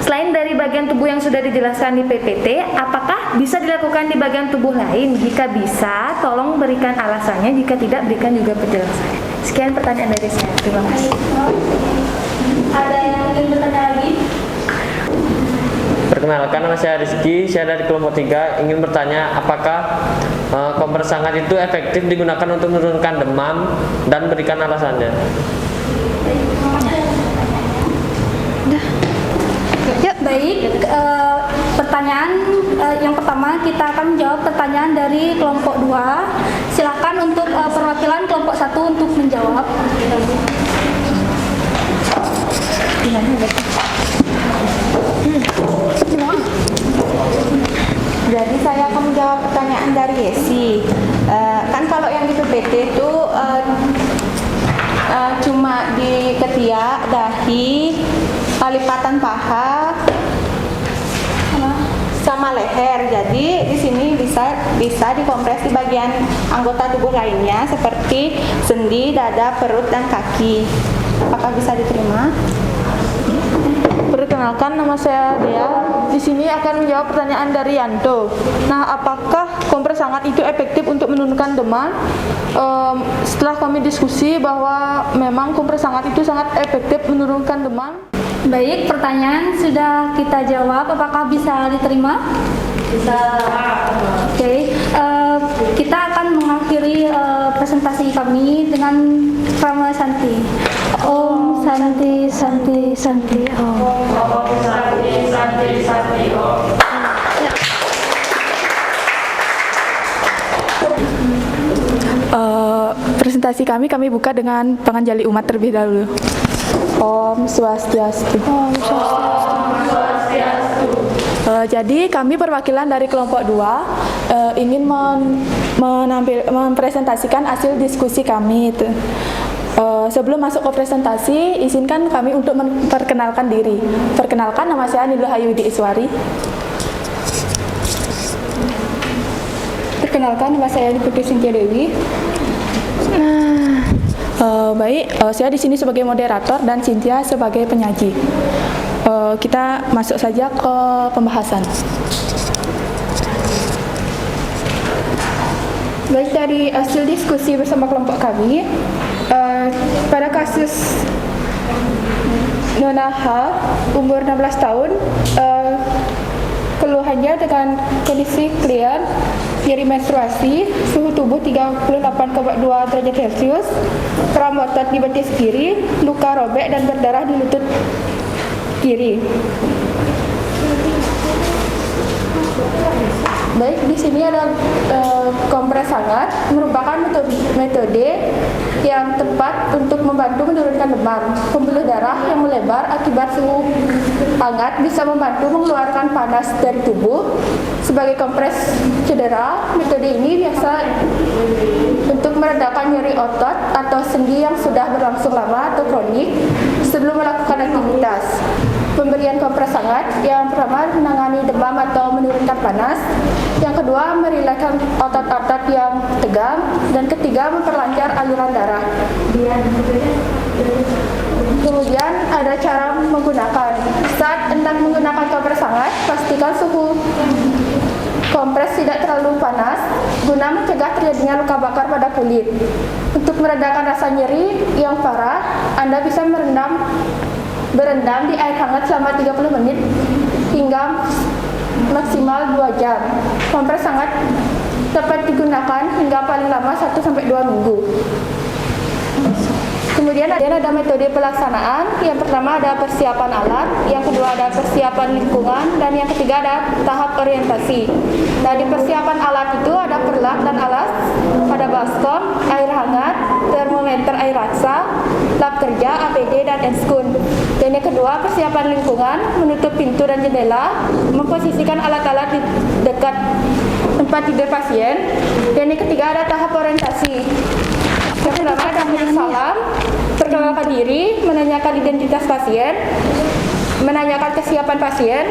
Selain dari bagian tubuh yang sudah dijelaskan di PPT, apakah bisa dilakukan di bagian tubuh lain? Jika bisa, tolong berikan alasannya. Jika tidak, berikan juga penjelasannya. Sekian pertanyaan dari saya. Terima kasih. Ada yang ingin bertanya lagi? Perkenalkan, nama saya Rizky, saya dari kelompok 3, ingin bertanya apakah kompres hangat itu efektif digunakan untuk menurunkan demam dan berikan alasannya. Ya, baik. Pertanyaan yang pertama kita akan menjawab pertanyaan dari kelompok 2. Silakan untuk perwakilan kelompok 1 untuk menjawab. Jadi saya akan menjawab pertanyaan dari Yesi. Kan kalau yang di PPT itu cuma di ketiak, dahi, lipatan paha, sama leher. Jadi di sini bisa dikompres di bagian anggota tubuh lainnya seperti sendi, dada, perut, dan kaki. Apakah bisa diterima? Perkenalkan, nama saya Dea. Di sini akan menjawab pertanyaan dari Yanto. Nah, apakah kompres hangat itu efektif untuk menurunkan demam? Setelah kami diskusi bahwa memang kompres hangat itu sangat efektif menurunkan demam. Baik, pertanyaan sudah kita jawab. Apakah bisa diterima? Bisa. Oke, kita akan mengakhiri presentasi kami dengan Rama Santi. Om Santi Santi Santi Om. Om Santi Santi Santi Om. Presentasi kami buka dengan panganjali umat terlebih dahulu. Om Swastiastu. Om Swastiastu. Jadi kami perwakilan dari kelompok 2 ingin mempresentasikan hasil diskusi kami itu. Sebelum masuk ke presentasi, izinkan kami untuk memperkenalkan diri. Perkenalkan, nama saya Nilo Hayudi Iswari. Perkenalkan, nama saya Putri Sintia Dewi. Saya di sini sebagai moderator dan Cynthia sebagai penyaji. Kita masuk saja ke pembahasan. Baik, dari hasil diskusi bersama kelompok kami, pada kasus Nona H, umur 16 tahun, keluhannya dengan kondisi clear, nyeri menstruasi, suhu tubuh 38,2 derajat Celcius, kram otot di betis kiri, luka robek dan berdarah di lutut kiri. Baik, di sini ada kompres hangat, merupakan metode yang tepat untuk membantu menurunkan demam. Pembuluh darah yang melebar akibat suhu hangat bisa membantu mengeluarkan panas dari tubuh. Sebagai kompres cedera, metode ini biasa untuk meredakan nyeri otot atau sendi yang sudah berlangsung lama atau kronik sebelum melakukan aktivitas. Pemberian kompres hangat yang pertama menangani demam atau menurunkan panas, yang kedua merilekskan otot-otot yang tegang, dan ketiga memperlancar aliran darah. Kemudian ada cara menggunakan. Saat hendak menggunakan kompres hangat, pastikan suhu kompres tidak terlalu panas guna mencegah terjadinya luka bakar pada kulit. Untuk meredakan rasa nyeri yang parah, Anda bisa berendam di air hangat selama 30 menit hingga maksimal 2 jam. Kompres hangat dapat digunakan hingga paling lama 1-2 minggu. Kemudian ada metode pelaksanaan. Yang pertama ada persiapan alat, yang kedua ada persiapan lingkungan, dan yang ketiga ada tahap orientasi. Nah, di persiapan alat itu ada perlak dan alas, ada baskom, air hangat, termos lap kerja, APD, dan eskun. Teknik kedua, persiapan lingkungan, menutup pintu dan jendela, memposisikan alat-alat di dekat tempat tidur pasien. Teknik ketiga ada tahap orientasi. Yang pertama ada salam, perkenalkan diri, menanyakan identitas pasien, menanyakan kesiapan pasien,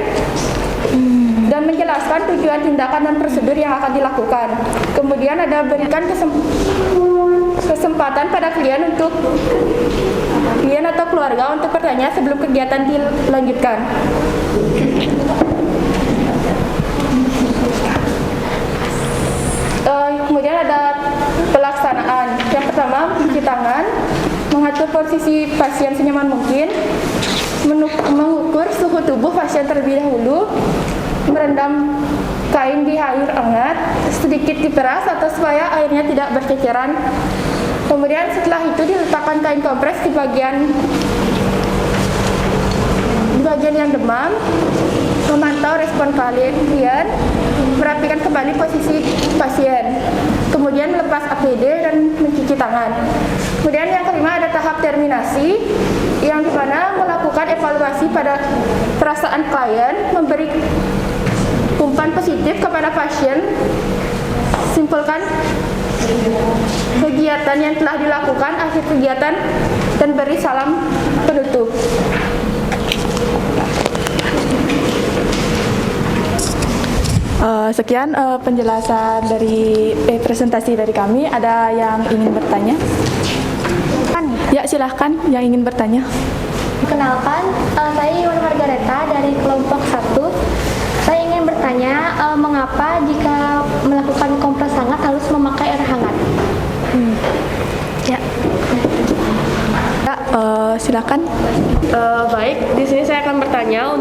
dan menjelaskan tujuan tindakan dan prosedur yang akan dilakukan. Kemudian ada berikan kesempatan pada klien atau keluarga untuk bertanya sebelum kegiatan dilanjutkan. Kemudian ada pelaksanaan. Yang pertama, mencuci tangan, mengatur posisi pasien senyaman mungkin, mengukur suhu tubuh pasien terlebih dahulu, merendam kain di air hangat, sedikit diperas atau supaya airnya tidak berceceran. Kemudian setelah itu diletakkan kain kompres di bagian yang demam, memantau respon klien, merapikan kembali posisi pasien, kemudian melepas APD dan mencuci tangan. Kemudian yang kelima ada tahap terminasi, yang dimana melakukan evaluasi pada perasaan klien, memberi umpan positif kepada pasien, simpulkan kegiatan yang telah dilakukan, akhir kegiatan, dan beri salam penutup. Sekian penjelasan dari presentasi dari kami. Ada yang ingin bertanya? Ya, silahkan yang ingin bertanya. Perkenalkan, saya Iwan Margareta dari kelompok 1. Saya ingin bertanya, mengapa jika melakukan kompres hangat harus memakai air hangat? Ya, silakan. Baik, di sini saya akan bertanya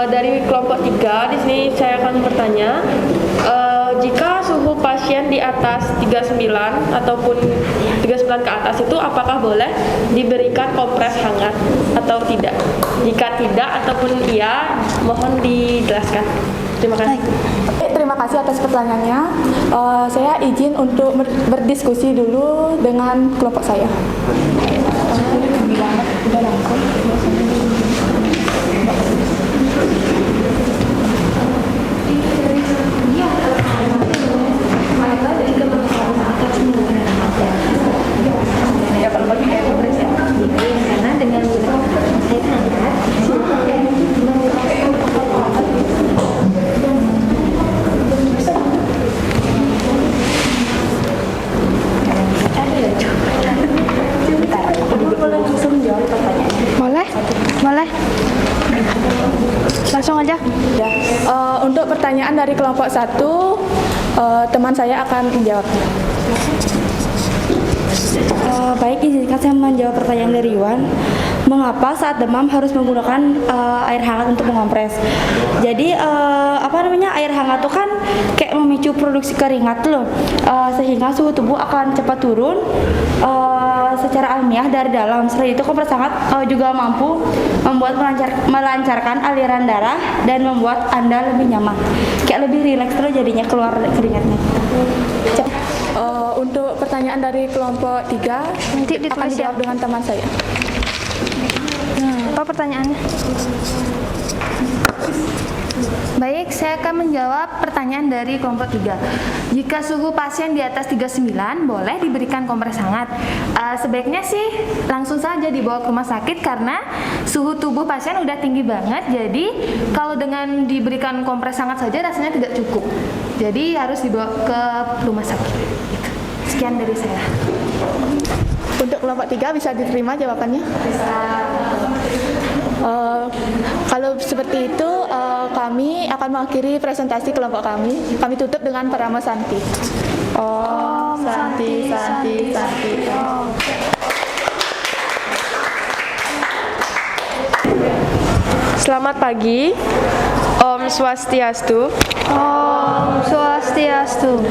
dari kelompok 3. Di sini saya akan bertanya, jika suhu pasien di atas 39 ataupun 39 ke atas itu apakah boleh diberikan kompres hangat atau tidak? Jika tidak ataupun iya, mohon dijelaskan. Terima kasih. Terima kasih atas pertanyaannya. Saya izin untuk berdiskusi dulu dengan kelompok saya. Boleh? Langsung aja. Untuk pertanyaan dari kelompok 1, teman saya akan menjawab. Baik, izinkan saya menjawab pertanyaan dari Iwan. Mengapa saat demam harus menggunakan air hangat untuk mengompres? Jadi air hangat itu kan kayak memicu produksi keringat loh, sehingga suhu tubuh akan cepat turun secara alamiah dari dalam. Selain itu, kompres hangat juga mampu membuat melancarkan aliran darah dan membuat Anda lebih nyaman, kayak lebih rileks terus jadinya keluar keringatnya. Untuk pertanyaan dari kelompok 3, nanti akan dijawab dengan teman saya. Apa pertanyaannya? Baik, saya akan menjawab pertanyaan dari kelompok 3. Jika suhu pasien di atas 39, boleh diberikan kompres hangat? Sebaiknya sih langsung saja dibawa ke rumah sakit karena suhu tubuh pasien udah tinggi banget. Jadi kalau dengan diberikan kompres hangat saja rasanya tidak cukup. Jadi harus dibawa ke rumah sakit. Sekian dari saya. Untuk kelompok 3 bisa diterima jawabannya? Bisa. Kalau seperti itu, kami akan mengakhiri presentasi kelompok kami. Kami tutup dengan Parama Santi. Santi. Selamat pagi. Om Swastiastu. Om Swastiastu.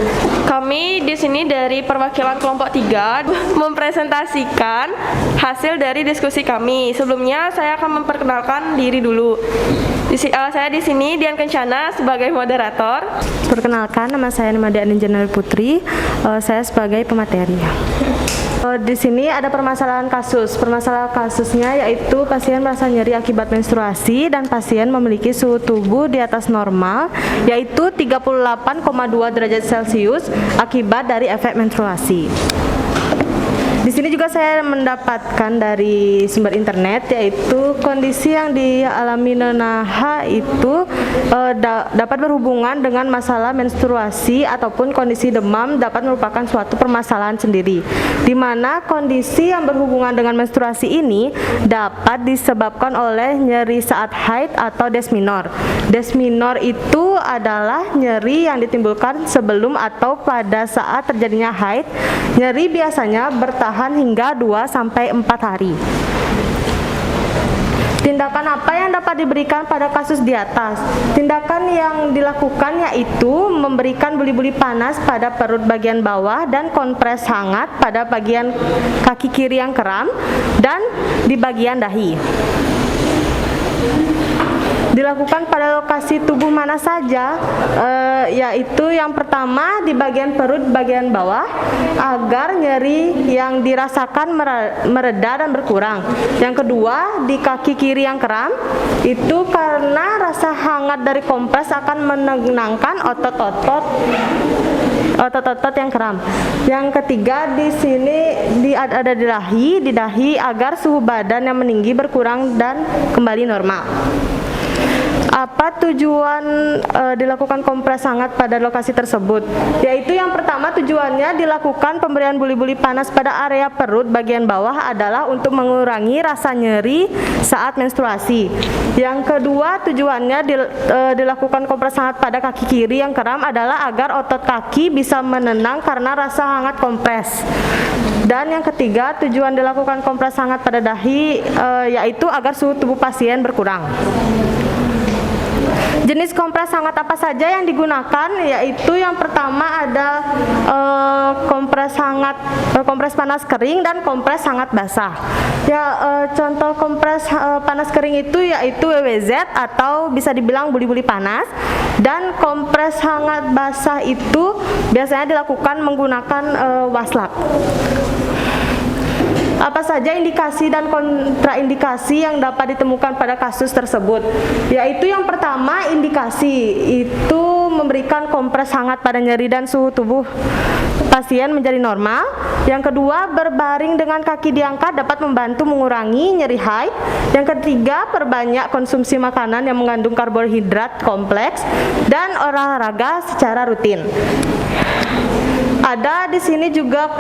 Kami di sini dari perwakilan kelompok 3 mempresentasikan hasil dari diskusi kami. Sebelumnya saya akan memperkenalkan diri dulu. Saya di sini Dian Kencana sebagai moderator. Perkenalkan, nama saya Nimade Anjana Putri. Saya sebagai pemateri. Di sini ada permasalahan kasus. Permasalahan kasusnya yaitu pasien merasa nyeri akibat menstruasi dan pasien memiliki suhu tubuh di atas normal yaitu 38,2 derajat Celcius akibat dari efek menstruasi. Di sini juga saya mendapatkan dari sumber internet yaitu kondisi yang dialami Nona H itu dapat berhubungan dengan masalah menstruasi ataupun kondisi demam dapat merupakan suatu permasalahan sendiri, di mana kondisi yang berhubungan dengan menstruasi ini dapat disebabkan oleh nyeri saat haid atau desminor. Desminor itu adalah nyeri yang ditimbulkan sebelum atau pada saat terjadinya haid. Nyeri biasanya bertahan hingga 2-4 hari. Tindakan apa yang dapat diberikan pada kasus di atas? Tindakan yang dilakukan yaitu memberikan buli-buli panas pada perut bagian bawah dan kompres hangat pada bagian kaki kiri yang kram dan di bagian dahi. Dilakukan pada lokasi tubuh mana saja, yaitu yang pertama di bagian perut bagian bawah agar nyeri yang dirasakan mereda dan berkurang. Yang kedua di kaki kiri yang kram itu karena rasa hangat dari kompres akan menenangkan otot-otot yang kram. Yang ketiga di sini ada di dahi agar suhu badan yang meninggi berkurang dan kembali normal. Apa tujuan dilakukan kompres hangat pada lokasi tersebut? Yaitu yang pertama tujuannya dilakukan pemberian buli-buli panas pada area perut bagian bawah adalah untuk mengurangi rasa nyeri saat menstruasi. Yang kedua tujuannya dilakukan kompres hangat pada kaki kiri yang kram adalah agar otot kaki bisa menenang karena rasa hangat kompres. Dan yang ketiga tujuan dilakukan kompres hangat pada dahi yaitu agar suhu tubuh pasien berkurang. Jenis kompres hangat apa saja yang digunakan? Yaitu yang pertama ada kompres panas kering dan kompres hangat basah. Contoh kompres panas kering itu yaitu WWZ atau bisa dibilang buli-buli panas, dan kompres hangat basah itu biasanya dilakukan menggunakan waslap. Apa saja indikasi dan kontraindikasi yang dapat ditemukan pada kasus tersebut? Yaitu yang pertama indikasi itu memberikan kompres hangat pada nyeri dan suhu tubuh pasien menjadi normal. Yang kedua, berbaring dengan kaki diangkat dapat membantu mengurangi nyeri haid. Yang ketiga, perbanyak konsumsi makanan yang mengandung karbohidrat kompleks dan olahraga secara rutin. Ada di sini juga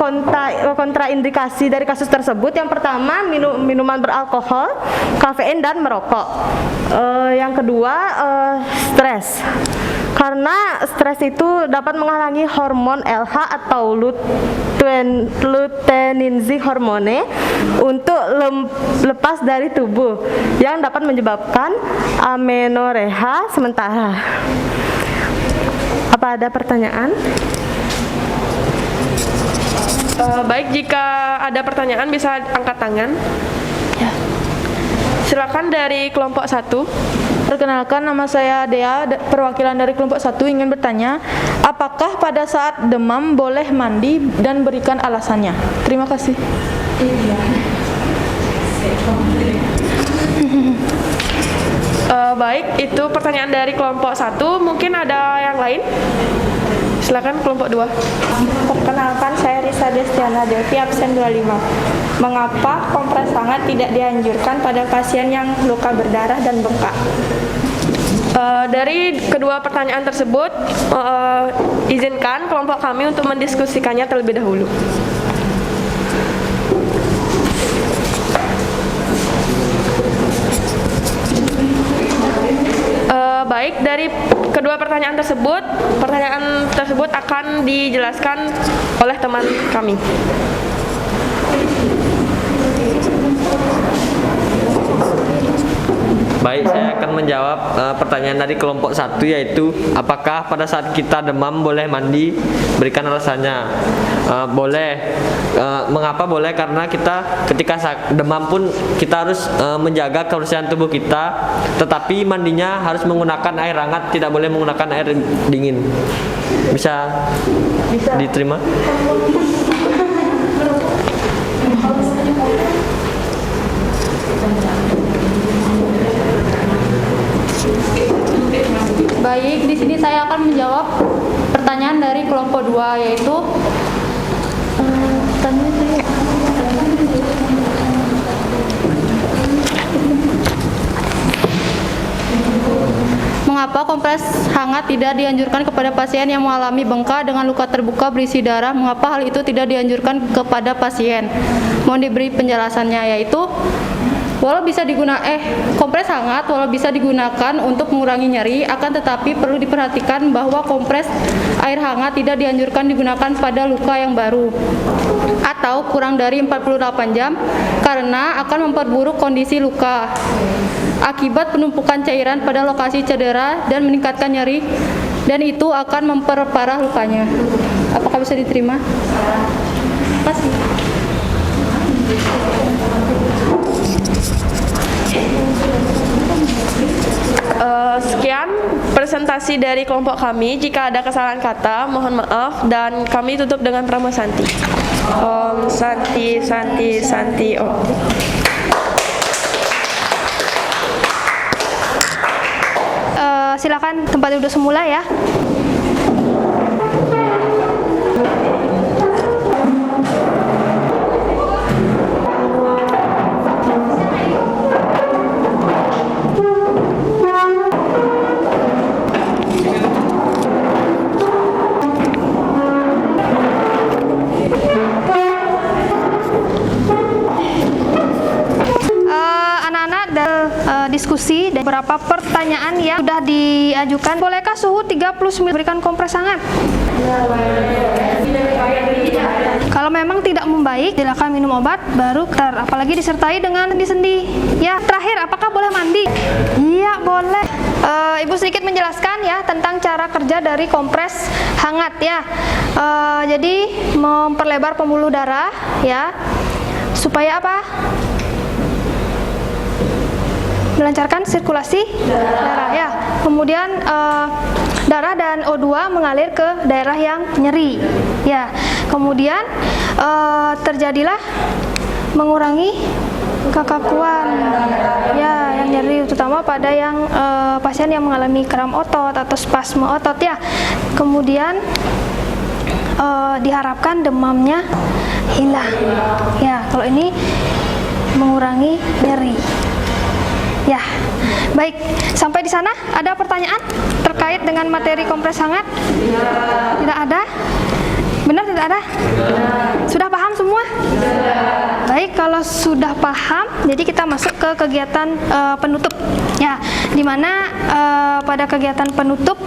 kontraindikasi dari kasus tersebut. Yang pertama, minuman beralkohol, kafein dan merokok. Yang kedua, stres. Karena stres itu dapat menghalangi hormon LH atau luteinizing hormone untuk lepas dari tubuh yang dapat menyebabkan amenorrhea sementara. Apa ada pertanyaan? Baik, jika ada pertanyaan bisa angkat tangan. Ya. Silakan dari kelompok 1. Perkenalkan, nama saya Dea, perwakilan dari kelompok 1 ingin bertanya, apakah pada saat demam boleh mandi dan berikan alasannya? Terima kasih. Baik, itu pertanyaan dari kelompok 1. Mungkin ada yang lain? Silakan kelompok 2. Perkenalkan, saya Risa Destiana Devi, absen 25. Mengapa kompres hangat tidak dianjurkan pada pasien yang luka berdarah dan bengkak? Dari kedua pertanyaan tersebut, izinkan kelompok kami untuk mendiskusikannya terlebih dahulu. Baik, dari kedua pertanyaan tersebut akan dijelaskan oleh teman kami. Baik, saya akan menjawab pertanyaan dari kelompok 1, yaitu apakah pada saat kita demam boleh mandi? Berikan alasannya. Boleh. Mengapa boleh? Karena kita ketika demam pun kita harus menjaga kebersihan tubuh kita, tetapi mandinya harus menggunakan air hangat, tidak boleh menggunakan air dingin. Bisa diterima? kelompok 2 yaitu mengapa kompres hangat tidak dianjurkan kepada pasien yang mengalami bengkak dengan luka terbuka berisi darah? Mengapa hal itu tidak dianjurkan kepada pasien? Mohon diberi penjelasannya, yaitu kompres hangat walau bisa digunakan untuk mengurangi nyeri, akan tetapi perlu diperhatikan bahwa kompres air hangat tidak dianjurkan digunakan pada luka yang baru atau kurang dari 48 jam karena akan memperburuk kondisi luka akibat penumpukan cairan pada lokasi cedera dan meningkatkan nyeri, dan itu akan memperparah lukanya. Apakah bisa diterima? Terima kasih. Sekian presentasi dari kelompok kami. Jika ada kesalahan kata, mohon maaf, dan kami tutup dengan Pramo Santi. Om Santi Santi Santi Om. Silakan tempat duduk semula ya. Diskusi dan beberapa pertanyaan yang sudah diajukan. Bolehkah suhu 39 berikan kompres hangat? Kalau memang tidak membaik, silakan minum obat baru apalagi disertai dengan sendi-sendi. Ya, terakhir, apakah boleh mandi? Iya, boleh. Ibu sedikit menjelaskan ya tentang cara kerja dari kompres hangat ya. Jadi memperlebar pembuluh darah ya. Supaya apa? Melancarkan sirkulasi darah ya. Kemudian darah dan O2 mengalir ke daerah yang nyeri ya. Kemudian terjadilah mengurangi kekakuan ya yang nyeri, terutama pada yang pasien yang mengalami kram otot atau spasme otot ya. Kemudian diharapkan demamnya hilang ya. Kalau ini mengurangi nyeri. Ya, baik. Sampai di sana ada pertanyaan terkait dengan materi kompres hangat? Tidak ada? Benar tidak ada? Sudah paham semua? Baik, kalau sudah paham, jadi kita masuk ke kegiatan penutup. Ya, dimana pada kegiatan penutup,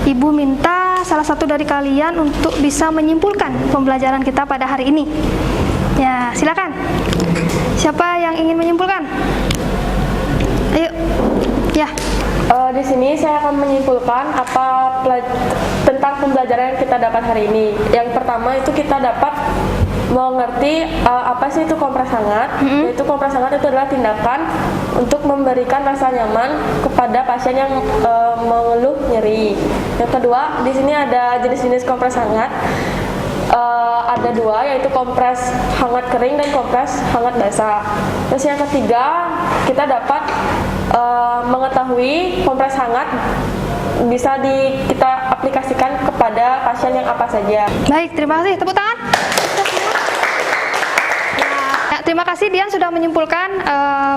Ibu minta salah satu dari kalian untuk bisa menyimpulkan pembelajaran kita pada hari ini. Ya, silakan. Siapa yang ingin menyimpulkan? Ayo, ya. Di sini saya akan menyimpulkan tentang pembelajaran yang kita dapat hari ini. Yang pertama itu kita dapat mengerti apa sih itu kompres hangat. Yaitu kompres hangat itu adalah tindakan untuk memberikan rasa nyaman kepada pasien yang mengeluh nyeri. Yang kedua, di sini ada jenis-jenis kompres hangat. Ada dua, yaitu kompres hangat kering dan kompres hangat basah. Terus yang ketiga, kita dapat mengetahui kompres hangat bisa kita aplikasikan kepada pasien yang apa saja. Baik, terima kasih. Tepuk tangan. Terima kasih Dian sudah menyimpulkan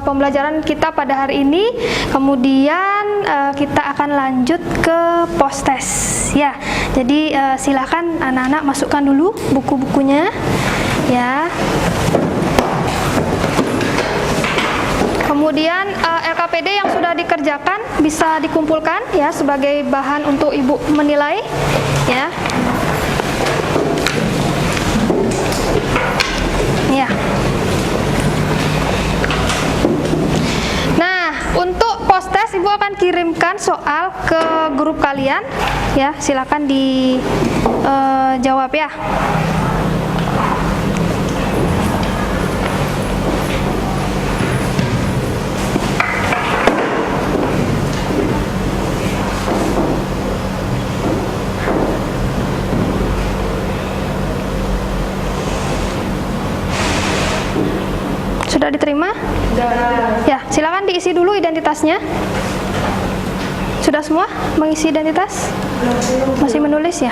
pembelajaran kita pada hari ini. Kemudian kita akan lanjut ke post-tes ya. Jadi silakan anak-anak masukkan dulu buku-bukunya ya. Kemudian LKPD yang sudah dikerjakan bisa dikumpulkan ya sebagai bahan untuk Ibu menilai ya. Ya. Nah, untuk post-tes Ibu akan kirimkan soal ke grup kalian ya. Silakan dijawab ya. Sudah diterima? Ya, silakan diisi dulu identitasnya. Sudah semua mengisi identitas? Masih menulis ya?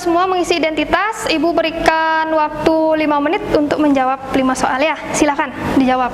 semua mengisi identitas. Ibu berikan waktu 5 menit untuk menjawab 5 soal ya. Silakan dijawab.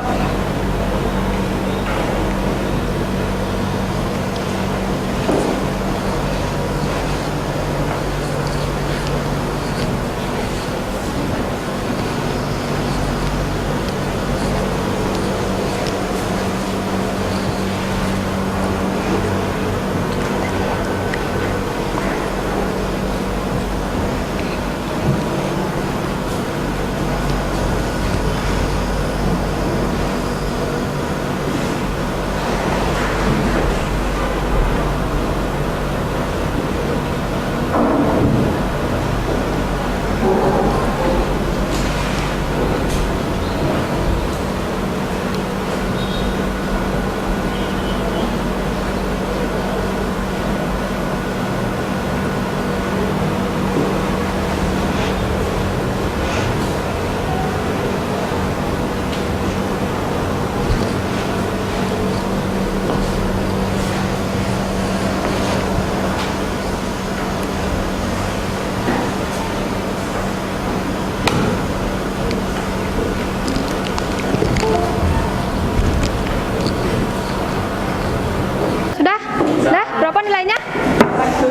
Berapa nilainya?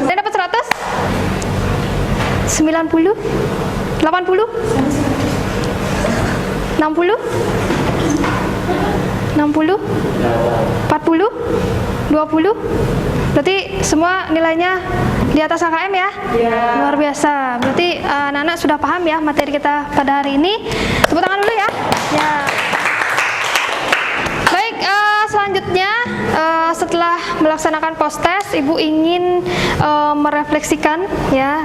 Saya dapat 100? 90? 80? 60? 60? 40? 20? Berarti semua nilainya di atas KKM ya? Luar biasa. Berarti anak-anak sudah paham ya materi kita pada hari ini. Tepuk tangan dulu ya. Ya. Baik, selanjutnya setelah melaksanakan post-test, Ibu ingin merefleksikan ya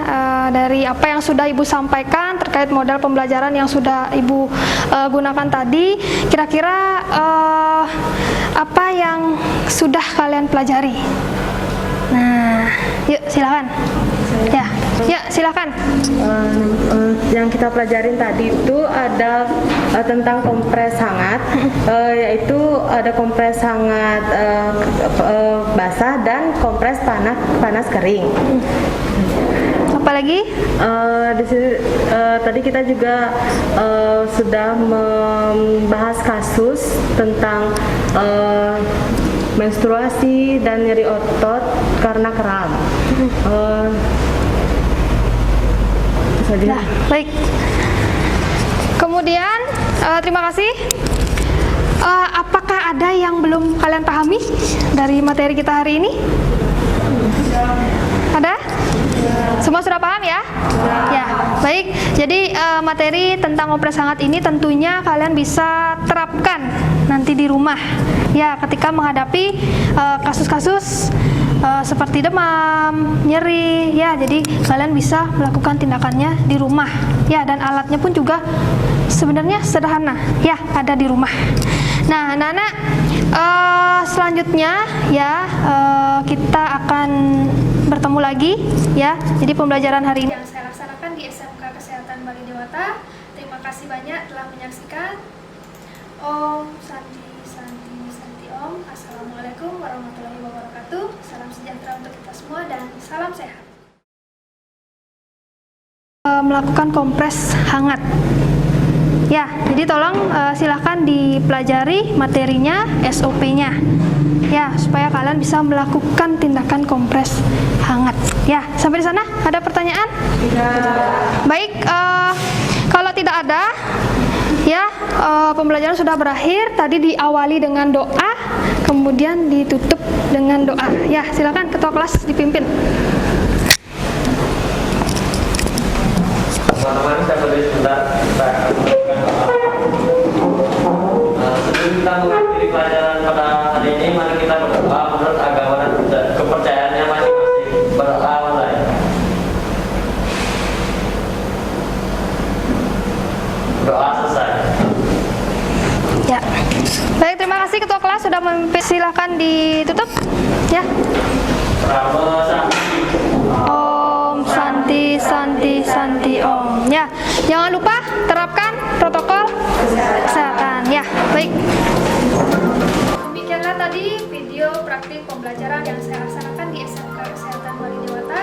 dari apa yang sudah Ibu sampaikan terkait modal pembelajaran yang sudah Ibu gunakan tadi. Kira-kira apa yang sudah kalian pelajari? Nah, yuk silakan. Ya, silakan. Yang kita pelajarin tadi itu ada tentang kompres hangat, yaitu ada kompres hangat basah dan kompres panas kering. Apa lagi? Di sini tadi kita juga sudah membahas kasus tentang menstruasi dan nyeri otot karena kram. Nah, baik. Kemudian terima kasih. Apakah ada yang belum kalian pahami dari materi kita hari ini? Ada? Semua sudah paham ya? Ya, baik. Jadi materi tentang kompres hangat ini tentunya kalian bisa terapkan nanti di rumah. Ya, ketika menghadapi kasus-kasus seperti demam, nyeri, ya. Jadi kalian bisa melakukan tindakannya di rumah. Ya, dan alatnya pun juga sebenarnya sederhana. Ya, ada di rumah. Nah, anak-anak, selanjutnya ya kita akan bertemu lagi ya. Jadi pembelajaran hari ini yang saya laksanakan di SMK Kesehatan Bali Dewata. Terima kasih banyak telah menyaksikan. Om Santi Om. Assalamualaikum warahmatullahi wabarakatuh. Salam sejahtera untuk kita semua dan salam sehat. Melakukan kompres hangat. Ya, jadi tolong silahkan dipelajari materinya, SOP-nya. Ya, supaya kalian bisa melakukan tindakan kompres hangat. Ya, sampai di sana ada pertanyaan? Tidak. Baik, kalau tidak ada, ya pembelajaran sudah berakhir. Tadi diawali dengan doa, kemudian ditutup dengan doa. Ya, silakan ketua kelas dipimpin. Teman-teman, saya boleh sebentar sebelum kita mengakhiri pelajaran pada hari ini, mari kita berdoa menurut agama dan kepercayaannya masing-masing. Berdoa mulai. Doa selesai. Ya, baik, terima kasih ketua kelas sudah memimpin. Silakan ditutup. Ya. Om Santi Om. Ya, jangan lupa terapkan protokol kesehatan. Ya, baik. Demikianlah tadi video praktik pembelajaran yang saya laksanakan di SMK Kesehatan Bali Dewata.